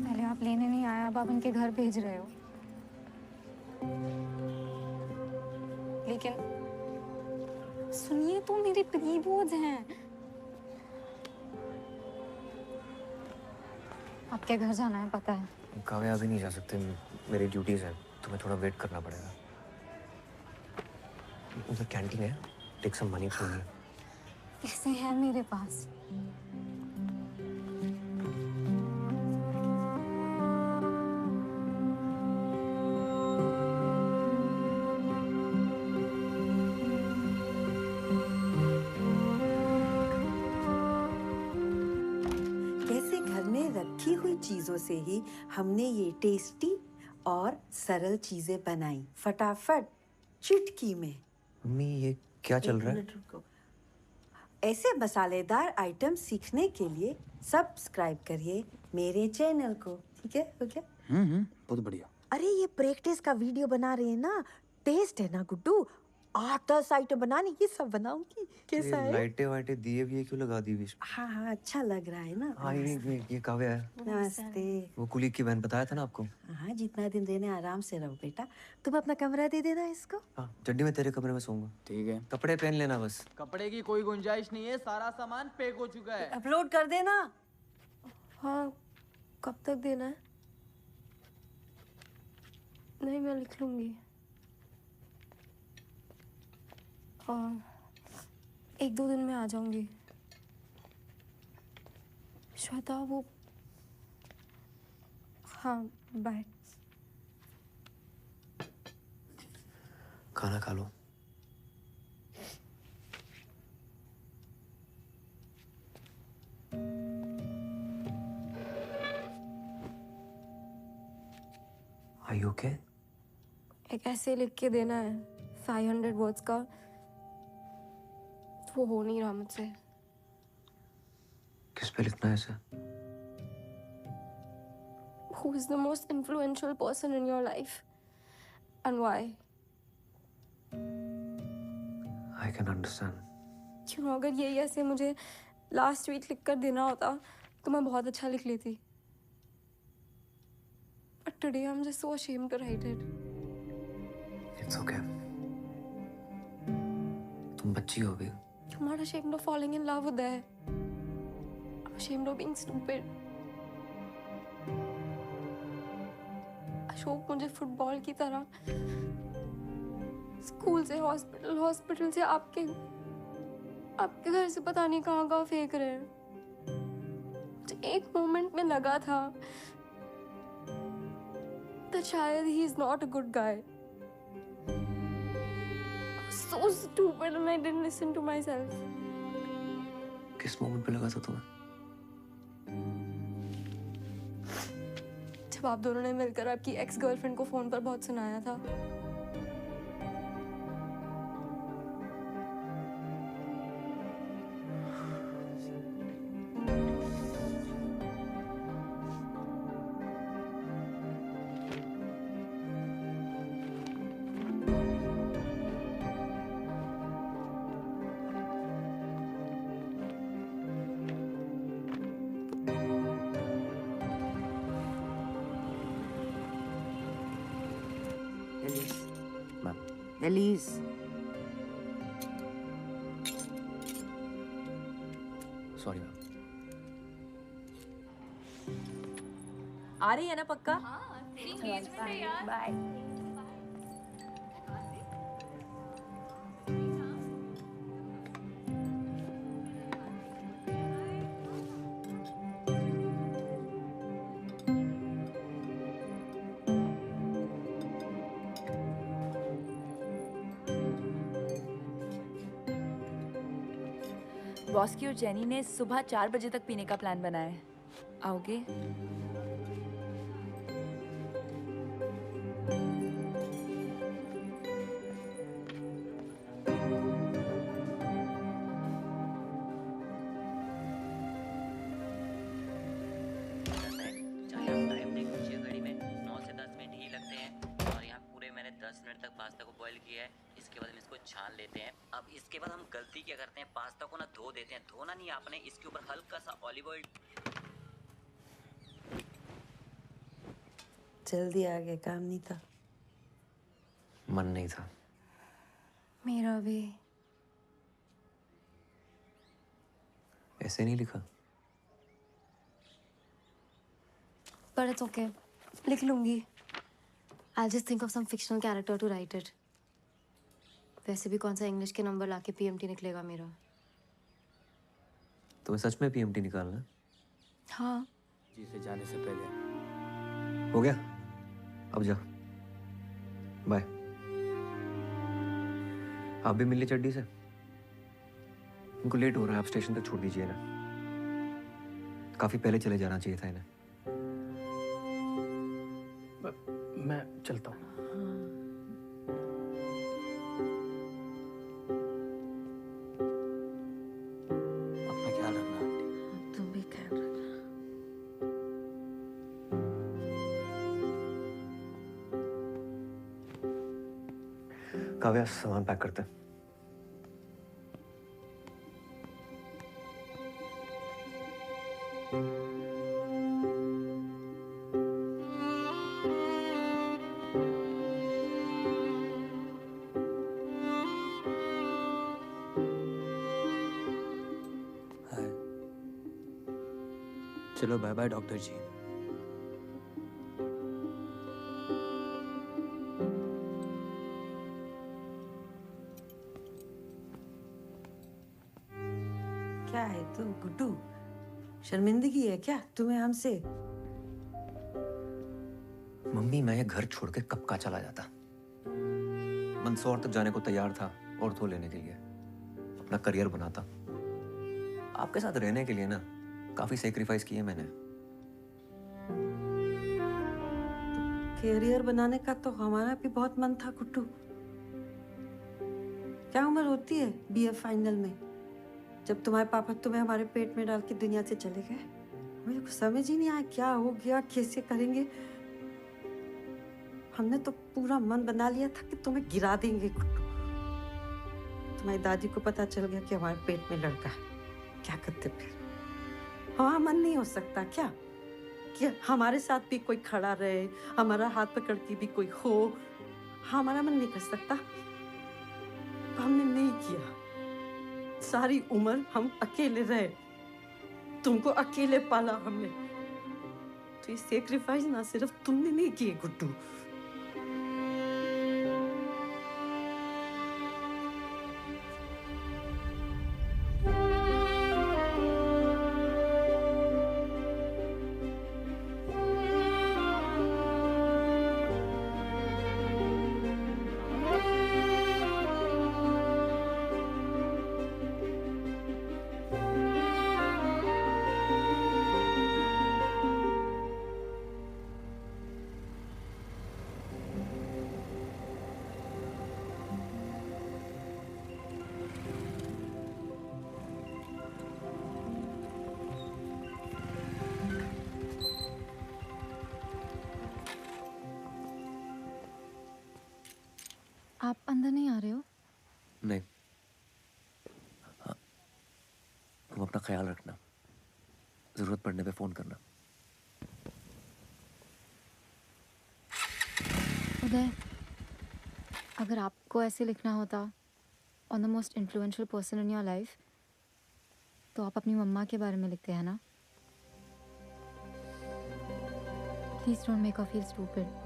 पहले आप लेने नहीं आए, अब आप उनके घर भेज रहे हो। लेकिन सुनिए तो, मेरे प्री बोझ हैं। आपके घर जाना है पता है। काव्या अभी नहीं जा सकते, मेरी ड्यूटीज हैं, तुम्हें थोड़ा वेट करना पड़ेगा। उधर कैंटीन है, take some money from me. पैसे हैं मेरे पास। कैसे घर में रखी हुई चीजों से ही हमने ये टेस्टी और सरल चीजें बनाई, फटाफट चुटकी में। मम्मी, ये क्या चल रहा है? एक मिनट रुको। ऐसे मसालेदार आइटम सीखने के लिए सब्सक्राइब करिए मेरे चैनल को, ठीक है? हो गया? बहुत बढ़िया। अरे ये प्रैक्टिस का वीडियो बना रहे हैं ना, टेस्ट है ना गुड्डू, 8-10 आइटम बनाने, ये सब बनाऊंगी। कैसा है? लाइटें वाइटें दिए भी है, क्यों लगा दी बीच? हाँ हाँ, अच्छा लग रहा है ना। हाँ, ये काव्या है। नमस्ते। वो कुलीग की बहन, बताया था ना आपको। हाँ, जितना दिन देने आराम से रहो बेटा। तुम अपना कमरा दे देना इसको। हाँ, चड्डी में तेरे कमरे में सोऊंगा। ठीक है। कपड़े पहन लेना बस। कपड़े की कोई गुंजाइश नहीं है, सारा सामान पैक हो चुका है। अपलोड कर देना। हाँ, कब तक देना है? नहीं, मैं लिख लूंगी। और 1-2 दिन में आ जाऊंगी। श्वेता, वो हाँ, बाय। खाना खा लो। Are you okay? एक ऐसे लिख के देना है 500 वर्ड्स का, वो हो नहीं रहा मुझसे। किस पे लिखना है इसे? Who is the most influential person in your life and why? I can understand. क्यों, अगर यही ऐसे मुझे लास्ट वीक लिख कर देना होता तो मैं बहुत अच्छा लिख लेती। But today I'm just so ashamed to write it. It's okay. तुम बच्ची हो अभी। I'm not ashamed of falling in love with that. I'm ashamed of being stupid. Ashok मुझे फुटबॉल की तरह स्कूल से हॉस्पिटल, हॉस्पिटल से आपके घर से पता नहीं कहाँ फेंक रहे हैं। मुझे एक मोमेंट में लगा था that शायद he is not a good guy. I was so stupid and I didn't listen to myself. किस मोमेंट पे लगा था तुम्हें? जब आप दोनों ने मिलकर आपकी एक्स गर्लफ्रेंड को फोन पर बहुत सुनाया था। Alice, sorry ma'am. आ रही है ना पक्का? बाय। बॉस की और जेनी ने सुबह 4 बजे तक पीने का प्लान बनाया है। आओगे? चाहे आप टाइम देख लीजिए घड़ी में, 9 से 10 मिनट ही लगते हैं। और यहाँ पूरे मैंने 10 मिनट तक पास्ता को बॉईल किया है। इसके बाद हम इसको छान लेते हैं। अब इसके बाद हम गलती क्या करते हैं, पास्ता को ना धो देते हैं। धोना नहीं आपने, इसके ऊपर हल्का सा ऑलिव ऑयल। जल्दी आ गया, काम नहीं था। मन नहीं था। मेरा भी। ऐसे नहीं लिखा। But it's okay. लिख लूंगी। I'll just think of some fictional character to write it. वैसे भी कौन सा इंग्लिश के नंबर लाके PMT निकलेगा मेरा। तुम्हें सच में PMT निकालना है? हाँ। जी से जाने से पहले। हो गया? अब जा। बाय। आप भी मिलिए चड्डी से। उनको लेट हो रहा है, आप स्टेशन तक छोड़ दीजिए ना। काफी पहले चले जाना चाहिए था इन्हें। मैं चलता हूँ। अपना ख्याल रखना आंटी। तुम भी ख्याल रखना। काव्या, सामान पैक करते हैं। चलो बाय बाय डॉक्टर जी। क्या है तुम गुड्डू, शर्मिंदगी है क्या तुम्हें हमसे? मम्मी, मैं ये घर छोड़ के कब का चला जाता। मंदसौर तक जाने को तैयार था ऑर्थो लेने के लिए, अपना करियर बनाता। आपके साथ रहने के लिए ना काफी सेक्रीफाइस किए मैंने। कैरियर बनाने का तो हमारा भी बहुत मन था गुड्डू। क्या उम्र होती है BA फाइनल में, जब तुम्हारे पापा तुम्हें हमारे पेट में डाल के दुनिया से चले गए? मुझे कुछ समझ ही नहीं आया क्या हो गया, कैसे करेंगे। हमने तो पूरा मन बना लिया था कि तुम्हें गिरा देंगे गुड्डू। तुम्हारी दादी को पता चल गया कि हमारे पेट में लड़का है, क्या करते फिर? हमारा मन नहीं हो सकता क्या कि हमारे साथ भी कोई खड़ा रहे, हमारा हाथ पकड़ के भी कोई हो? हमारा मन नहीं कर सकता। हमने नहीं किया। सारी उम्र हम अकेले रहे, तुमको अकेले पाला हमने। तो ये सेक्रीफाइस ना सिर्फ तुमने नहीं किए गुड्डू। आप अंदर नहीं आ रहे हो? नहीं। हाँ, तुम अपना ख्याल रखना, जरूरत पड़ने पे फोन करना। उदय, अगर आपको ऐसे लिखना होता on the most influential person in your life, तो आप अपनी मम्मा के बारे में लिखते हैं ना? Please don't make her feel stupid.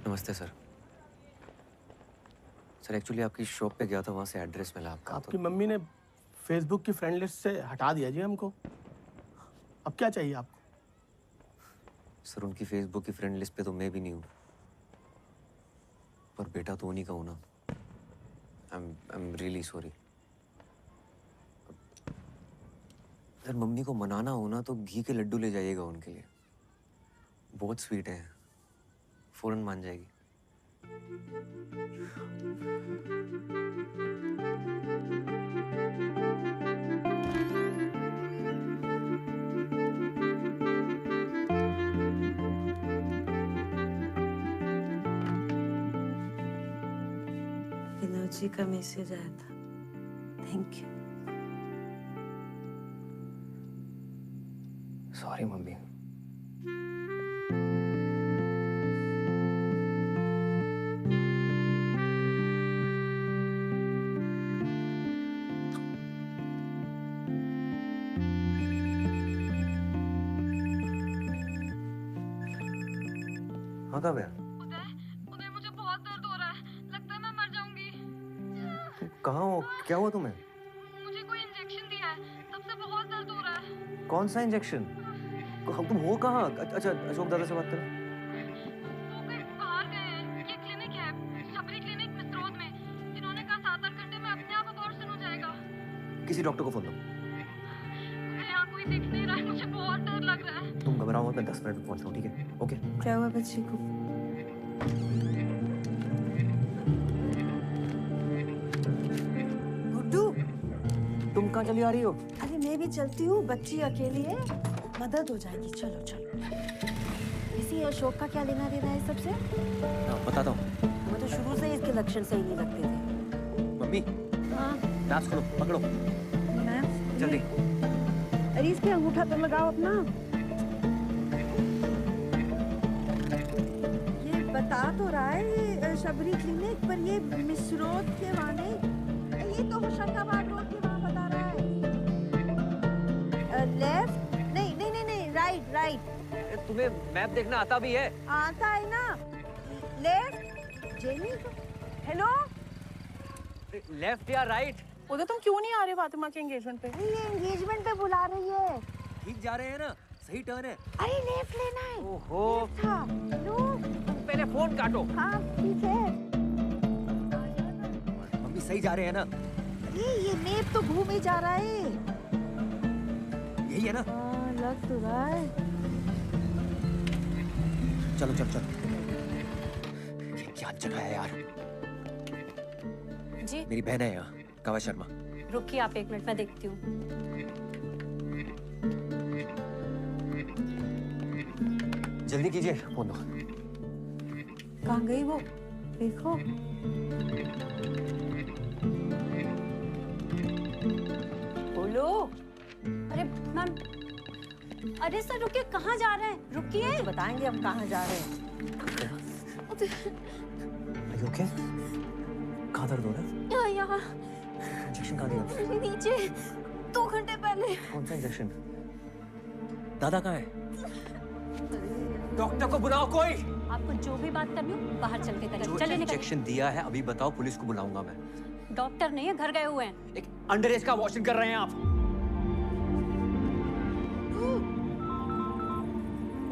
नमस्ते सर। सर एक्चुअली आपकी शॉप पे गया था, वहाँ से एड्रेस मिला आपका। आपकी मम्मी ने फेसबुक की फ्रेंड लिस्ट से हटा दिया जी हमको। अब क्या चाहिए आपको? सर उनकी फेसबुक की फ्रेंड लिस्ट पे तो मैं भी नहीं हूँ, पर बेटा तो उन्हीं का हूँ ना। I am really sorry. Sir mummy को मनाना हो ना तो घी के लड्डू ले जाइएगा उनके लिए, बहुत स्वीट है, फौरन मान जाएगी। विनोद जी का मैसेज आया था, थैंक यू। Sorry mummy. हाँ कब है? उदय मुझे बहुत दर्द हो रहा है, लगता है मैं मर जाऊंगी। कहाँ हो? क्या हुआ तुम्हें? मुझे कोई इंजेक्शन दिया है, तब से बहुत दर्द हो रहा है। कौन सा इंजेक्शन? तुम हो कहाँ? अच्छा अशोक दादा से बात करो। वो कहीं बाहर गए हैं। ये क्लिनिक है, शबरी क्लिनिक मिसरोद में। इन्होंने कहा 7-8 घंटे में अपने आप अबॉर्शन हो जाएगा। किसी डॉक्टर को फोन दो। यहाँ कोई दिख नहीं रहा है, मुझे बहुत डर लग रहा है। तुम घबराओ मत, मैं 10 मिनट में पहुंचता हूँ, ठीक है? ओके। क्या हुआ बच्ची को? गुड्डू, तुम कहाँ चली आ रही हो? अरे मैं भी चलती हूँ, बच्ची अकेली है, मदद हो जाएगी। चलो चलो। इसी अशोक का क्या लेना देना है सबसे? बताता हूँ। हमें तो शुरू से ही इसके लक्षण सही नहीं लगते थे। मम्मी हाँ नाच खोलो, पकड़ो मैम जल्दी। अरे इसके अंगूठा तो लगाओ अपना। ये बता तो रहा है ये शबरी क्लिनिक, पर ये मिसरोद के वाले, ये तो होशंगाबाद रोड के वहाँ बता रहा है। लेफ्ट नहीं नहीं नहीं नहीं, राइट राइट। तुम्हें मैप देखना आता भी है? आता है ना। Left jenny. हेलो लेफ्ट या राइट? उधर तुम क्यों नहीं आ रहे फातिमा के एंगेजमेंट पे? ये एंगेजमेंट पे बुला रही है। ठीक जा रहे हैं ना? सही टर्न है। अरे लेफ्ट लेना है। ओहो। था लो पहले फोन काटो। हाँ ठीक है। मम्मी सही जा रहे हैं ना? ये मेप तो घूमे जा रहा है। यही है ना? हाँ लग तो रहा है। चलो चलो चलो। ये क्या जगह है यार? जी मेरी बहन है यहाँ, कवा शर्मा। रुकिए आप 1 मिनट में देखती हूँ। जल्दी कीजिए, फोन दो। कहाँ गई वो? देखो। बोलो। अरे मैम, अरे सर रुकिए, कहाँ जा रहे हैं? रुकिए। बताएंगे हम कहाँ जा रहे हैं। Are you okay? कहाँ दर्द हो रहा है? यहाँ इंजेक्शन कहाँ दिया? नीचे 2 घंटे पहले। कौन सा इंजेक्शन? दादा कहाँ है? डॉक्टर को बुलाओ कोई। आपको जो भी बात करनी हो बाहर चल के करें। जो चलिए निकलिए। इंजेक्शन दिया है अभी बताओ, पुलिस को बुलाऊंगा मैं। डॉक्टर नहीं है, घर गए हुए हैं। एक अंडरएज का वॉशिंग कर रहे हैं आप।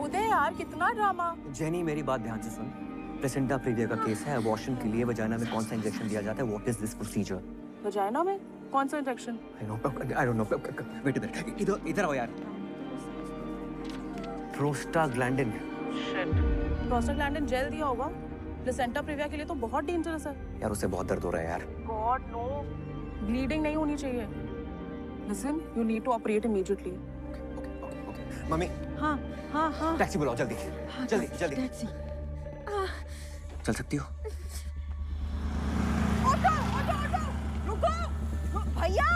उदय यार कितना ड्रामा। जेनी मेरी बात ध्यान से सुन। प्लेसेंटा प्रीविया का केस है। अबॉर्शन के लिए वजाइना में कौन सा इंजेक्शन दिया जाता है? What is this procedure? Vagina में कौन सा injection? I don't know. Wait a minute, इधर आओ यार। प्रोस्टाग्लैंडिन। प्रोस्टाग्लैंडिन जेल दिया होगा। प्लेसेंटा प्रीविया के लिए तो बहुत डेंजरस है। यार उससे बहुत दर्द हो रहा है यार। गॉड नो, ब्लीडिंग नहीं होनी चाहिए। Listen, you need to operate immediately. Mummy. हाँ हाँ हाँ। टैक्सी बुलाओ जल्दी। हाँ, जल्दी जल्दी। टैक्सी। चल सकती हो? ऑटो ऑटो ऑटो, रुको भैया।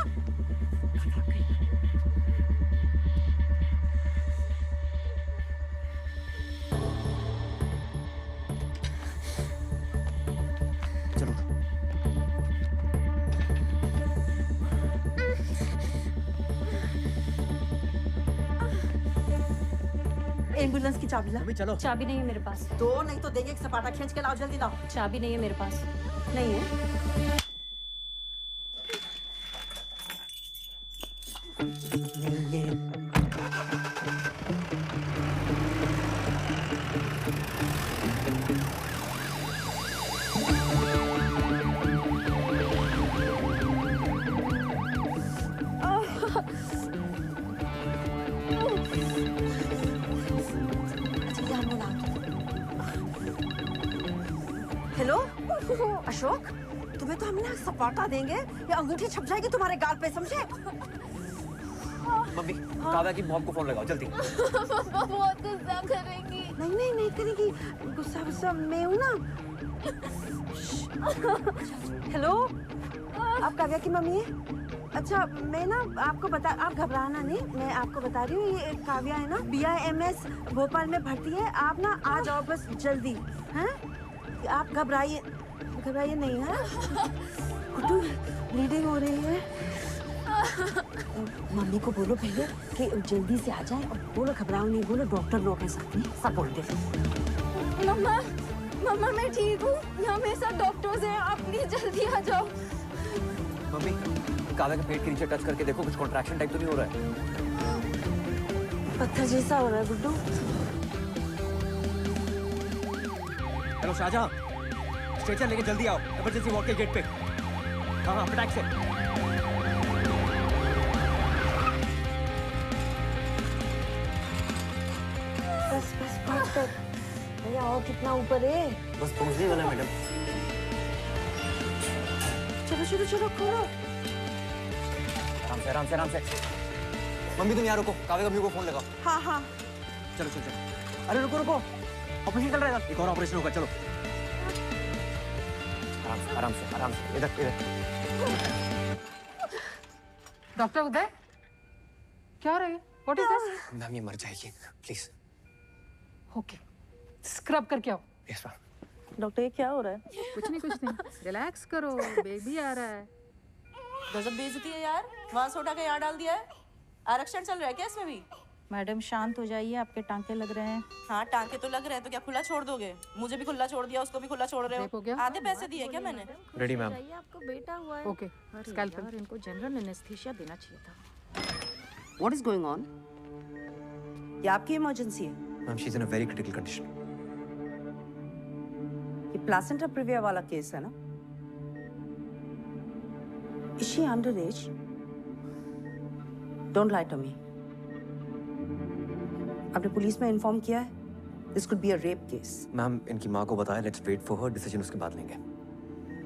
एम्बुलेंस की चाबी ला। चलो। चाबी नहीं है मेरे पास। दो नहीं तो देंगे, एक सपाटा खींच के लाओ, जल्दी लाओ। चाबी नहीं है मेरे पास। नहीं है। हेलो अशोक, तुम्हें तो हम ना सपाटा देंगे या अंगूठी छप जाएगी तुम्हारे गाल पे, समझे? मम्मी, काव्या की मॉम को फोन लगाओ जल्दी। मम्मा बहुत गुस्सा करेंगी। नहीं नहीं नहीं करेगी, गुस्सा गुस्सा मैं हूँ ना। हेलो, आप काव्या की मम्मी है? अच्छा, मैं ना आपको बता, आप घबराना नहीं, मैं आपको बता रही हूँ, ये काव्या है ना, BIMS भोपाल में भर्ती है। आप ना आ जाओ बस जल्दी, हैं? आप घबराइए नहीं है। गुड्डू, ब्लीडिंग हो रही है। मम्मी को बोलो पहले कि जल्दी से आ जाए, और बोलो घबराओ नहीं, बोलो डॉक्टर लोग हैं साथ में, सब बोलते हैं। मम्मा मम्मा मैं ठीक हूँ, यहाँ मेरे साथ डॉक्टर्स हैं, आप प्लीज जल्दी आ जाओ। मम्मी, काव्या के पेट के नीचे टच करके देखो, कुछ कॉन्ट्रैक्शन टाइप तो नहीं हो रहा है? पत्थर जैसा हो रहा है गुड्डू। हेलो शाहजहां, स्ट्रेचर लेके जल्दी आओ, इमरजेंसी वार्ड के गेट पे। हाँ फटाक से। बस बस बस बस भैया, और कितना ऊपर है? बस पहुंचने वाला मैडम। चलो चलो चलो, खोलो। आराम से आराम से। मम्मी तुम यहाँ रुको, काव्या का व्यू को फोन लगाओ। हाँ हाँ चलो चलो चलो। अरे रुको रुको, ऑपरेशन चल रहा है, एक और ऑपरेशन होगा, चलो। आराम से आराम से, इधर इधर। डॉक्टर उदय, क्या हो रहा है? What is this? मैम ये मर जाएगी, प्लीज। ओके, स्क्रब करके आओ। Yes ma'am. डॉक्टर, ये क्या हो रहा है? कुछ नहीं, रिलैक्स करो, बेबी आ रहा है। गजब बेइज्जती है यार, वहाँ से उठा के यहाँ डाल दिया है। आरक्षण चल रहा है क्या इसमें भी? मैडम शांत हो जाइए, आपके टांके लग रहे हैं। हाँ टांके तो लग रहे हैं, तो क्या खुला छोड़ दोगे? मुझे भी खुला छोड़ दिया, उसको भी खुला छोड़ रहे हो। आधे पैसे दिए क्या मैंने? Ready ma'am. आपको बेटा हुआ है। Okay, scalpel. यार इनको जनरल एनेस्थीसिया देना चाहिए था। What is going on? ये आपकी इमरजेंसी है? Ma'am she is in a very critical condition. ये प्लासेंटा प्रीविया वाला केस है ना? Is she underage? Don't lie to me. आपने पुलिस में इन्फॉर्म किया है? This could be a rape case. Ma'am इनकी माँ को बताया, let's wait for her decision, उसके बाद लेंगे।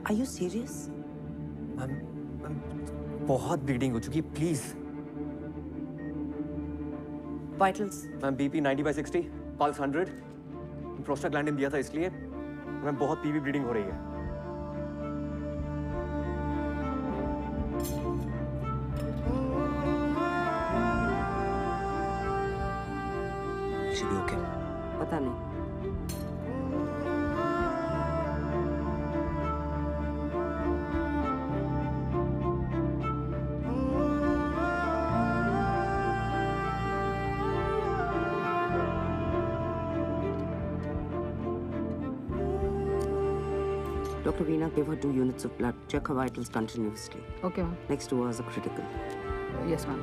Are you serious? मैम बहुत ब्लीडिंग हो चुकी है, please. Vitals? Ma'am BP 90/60, pulse 100, prostaglandin दिया था इसलिए। मैम बहुत PV ब्लीडिंग हो रही है। ओके, पता नहीं। Dr. Veena, give her 2 units of blood. Check her vitals continuously. Okay, ma'am. Next 2 hours are critical. Yes, ma'am.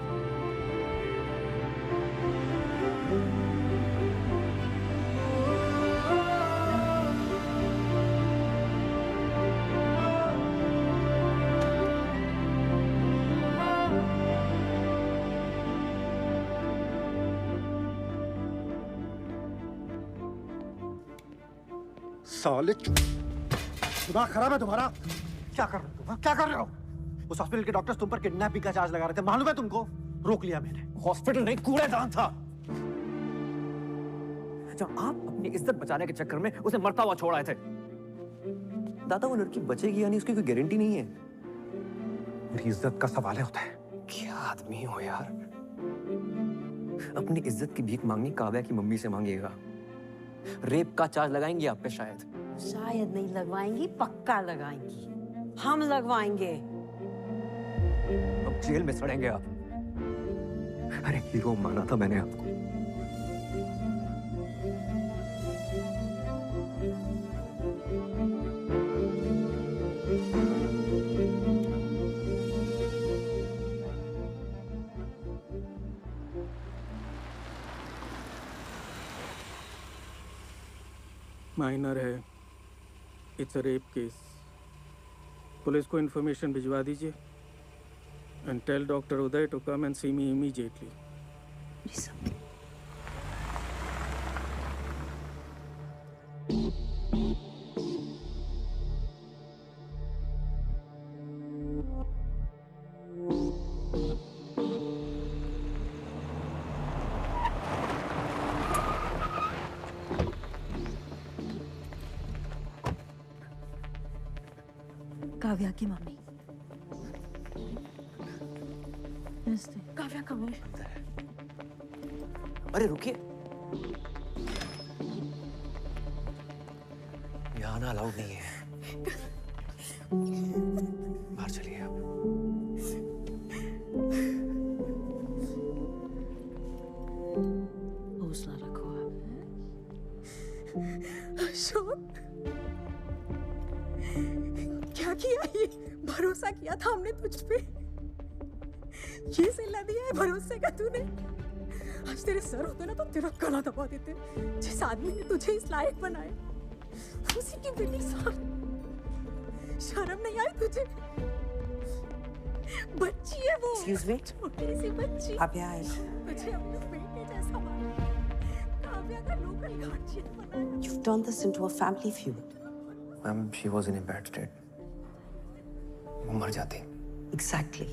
साले दिमाग खराब है तुम्हारा? क्या कर रहे हो तुम? क्या कर रहे हो? उस हॉस्पिटल के डॉक्टर्स तुम पर किडनैपिंग का चार्ज लगा रहे थे, मालूम है तुमको? रोक लिया मैंने। हॉस्पिटल नहीं, कूड़ेदान था। जब आप अपनी इज्जत बचाने के चक्कर में उसे मरता हुआ छोड़ आए थे। दादा, वो लड़की बचेगी या नहीं उसकी कोई गारंटी नहीं है। मेरी इज्जत का सवाल है होता है। क्या आदमी हो यार। अपनी इज्जत की भीख मांगनी काव्या की मम्मी से मांगिएगा। रेप का चार्ज लगाएंगी आप पे शायद। शायद नहीं लगवाएंगी, पक्का लगाएंगी। हम लगवाएंगे। अब जेल में सड़ेंगे आप। अरे हीरो माना था मैंने आपको। माइनर है, it's a rape case. Police को इन्फॉर्मेशन भिजवा दीजिए and tell doctor Uday to come and see me immediately. Kavya की मम्मी। काव्या कब है? अरे रुकिए, यहाँ आना अलाउड नहीं है। बाहर चलिए आप। हौसला रखो आप। अशोक, क्या किया ये? भरोसा किया था हमने तुझ पे। ये सिला दिया है भरोसे का तूने। आज तेरे सर होते ना तो तेरा गला दबा देते। जिस आदमी ने तुझे इस लायक बनाया, उसी की बेटी साथ। शर्म नहीं आई तुझे? बच्ची है वो। Excuse me? छोटी सी बच्ची। आप यहाँ आए। तुझे अपने बेटे जैसा माना। काव्या का लोकल गार्जियन बनाया। You've turned this into a family feud. Ma'am, she was in a bad state. वो मर जाती। Exactly.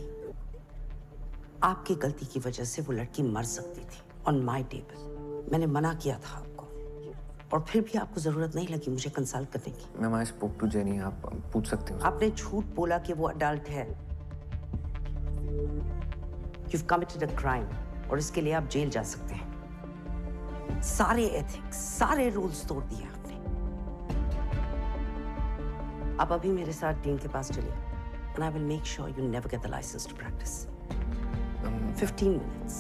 आपकी गलती की वजह से वो लड़की मर सकती थी। On my table. मैंने मना किया था आपको, और फिर भी आपको जरूरत नहीं लगी मुझे कंसल्ट करने की। Ma'am, I spoke to Jenny, आप पूछ सकते हो। आपने झूठ बोला कि वो अडल्ट है। You've committed a crime, और इसके लिए आप जेल जा सकते हैं। सारे एथिक्स, सारे रूल्स तोड़ दिए आपने। आप अभी मेरे साथ डीन के पास चलिए, and I will make sure you never get the license to practice. 15 minutes.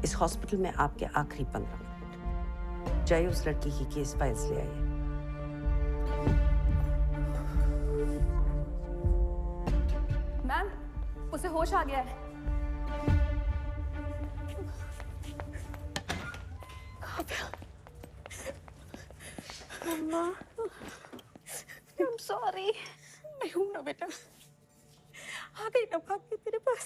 इस हॉस्पिटल में आपके आखिरी 15 मिनट। जाइए उस लड़की की केस फाइल्स ले आइए। मैम, उसे होश आ गया है। मम्मा, I'm sorry. मैं हूं ना बेटा। आ गई ना भाग के तेरे पास।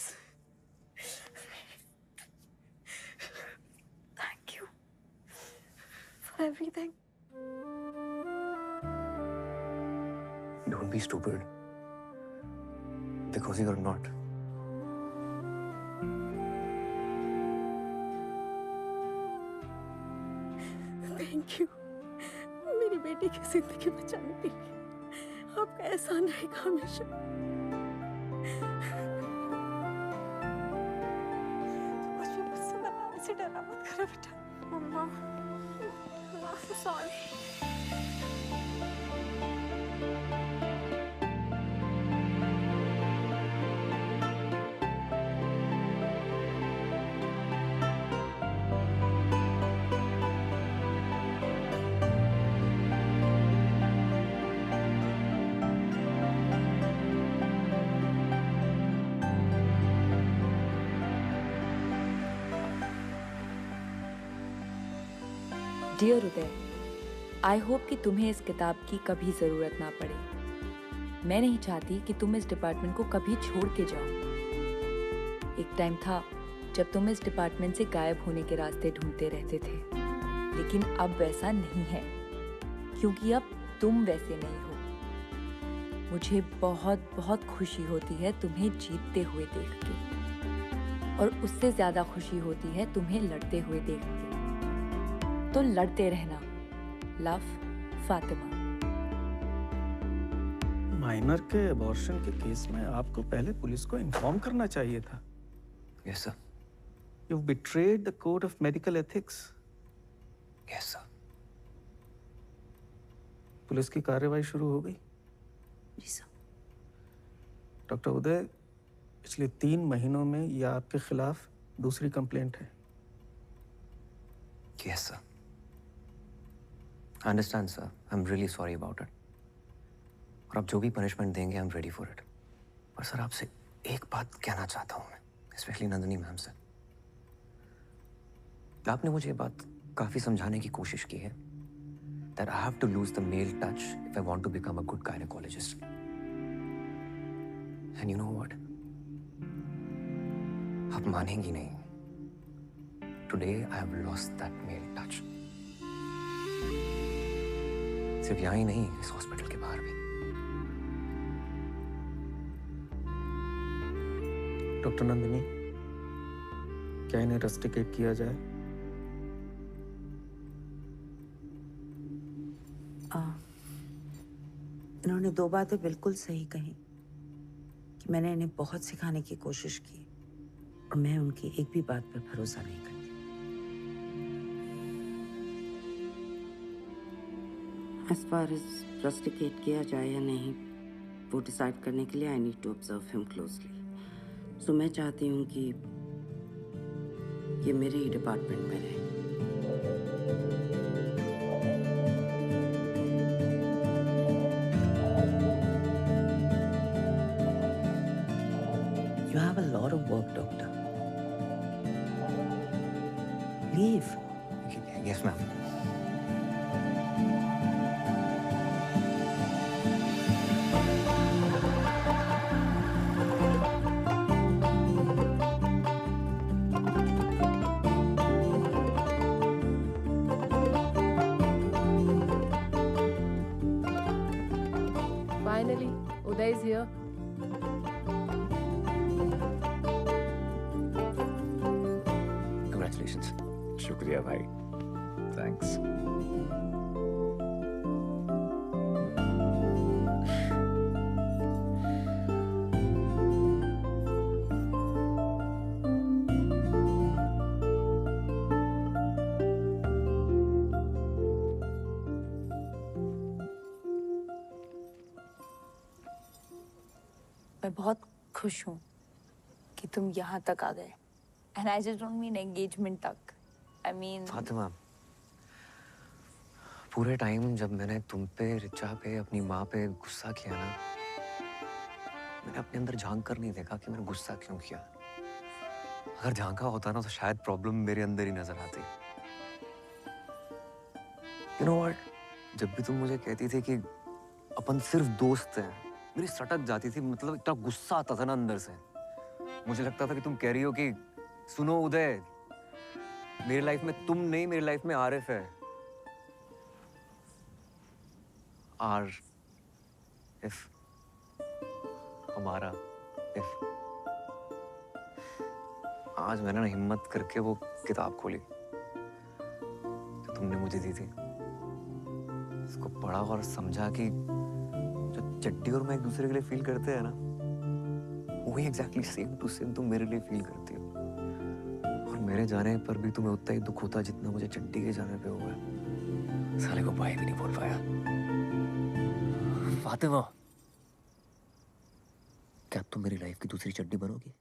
Thank you for everything. Don't be stupid. Because you're not. Thank you. मेरी बेटी की जिंदगी बचाने के लिए आपका एहसान रहेगा हमेशा। मुझे मुझसे बनाने से डरा मत करो बेटा। Mamma, I'm sorry. Dear Uday, I hope कि तुम्हें इस किताब की कभी ज़रूरत ना पड़े। मैं नहीं चाहती कि तुम इस डिपार्टमेंट को कभी छोड़ के जाओ। एक टाइम था जब तुम इस डिपार्टमेंट से गायब होने के रास्ते ढूंढते रहते थे, लेकिन अब वैसा नहीं है। क्योंकि अब तुम वैसे नहीं हो। मुझे बहुत बहुत खुशी होती है तुम्हें जीतते हुए देख के, और उससे ज्यादा खुशी होती है तुम्हें लड़ते हुए देख के। तो लड़ते रहना। लव, फातिमा। माइनर के अबॉर्शन के केस में आपको पहले पुलिस को इन्फॉर्म करना चाहिए था। Yes sir. You've betrayed the code of medical ethics. Yes sir. Police की कार्रवाई शुरू हो गई। जी सर। डॉक्टर उदय, पिछले 3 महीनों में यह आपके खिलाफ दूसरी कंप्लेंट है। Yes sir. I understand sir. I am really sorry about it. और आप जो भी पनिशमेंट देंगे I am ready for it. पर सर आपसे एक बात कहना चाहता हूँ मैं, स्पेशली नंदिनी मैम से। आपने मुझे ये बात काफी समझाने की कोशिश की है that I have to lose the male touch if I want to become a good gynecologist. And you know what? आप मानेंगी नहीं। Today I have lost that male touch. सिर्फ यहाँ ही नहीं, इस हॉस्पिटल के बाहर भी। डॉक्टर नंदिनी, क्या इन्हें रस्टिकेट किया जाए? इन्होंने 2 बातें बिल्कुल सही कही कि मैंने इन्हें बहुत सिखाने की कोशिश की और मैं उनकी एक भी बात पर भरोसा नहीं करती। As far as रस्टिकेट किया जाए या नहीं, वो डिसाइड करने के लिए I need to observe him closely. So मैं चाहती हूँ कि ये मेरे ही डिपार्टमेंट में रहे। You have a lot of work, doctor. Leave. Yes, ma'am. Finally, Uday is here. Congratulations. शुक्रिया भाई। थैंक्स। मैं बहुत खुश हूँ कि तुम यहाँ तक आ गए। And I just don't mean engagement तक। I mean फातिमा, पूरे टाइम जब मैंने तुम पे, रिचा पे, अपनी माँ पे गुस्सा किया ना, मैंने अपने अंदर झांक कर नहीं देखा कि मैंने गुस्सा क्यों किया। अगर झांका होता ना तो शायद प्रॉब्लम मेरे अंदर ही नजर आती। You know what? जब भी तुम मुझे कहती थी कि अपन सिर्फ दोस्त हैं, मेरी सटक जाती थी। मतलब इतना गुस्सा आता था ना अंदर से। मुझे लगता था कि तुम कह रही हो कि सुनो उदय, मेरी लाइफ में तुम नहीं, मेरी लाइफ में आरिफ है। इफ हमारा इफ। आज मैंने ना हिम्मत करके वो किताब खोली जो तुमने मुझे दी थी। इसको पढ़ा और समझा कि जो चड्डी और मैं एक दूसरे के लिए फील करते हैं ना, वही एग्जैक्टली सेम टू सेम तुम मेरे लिए फील करती हो। और मेरे जाने पर भी तुम्हें उतना ही दुख होता जितना मुझे चड्डी के जाने पे हुआ है। साले को भाई भी नहीं बोल पाया। फातिमा, क्या तुम मेरी लाइफ की दूसरी चड्डी बनोगी?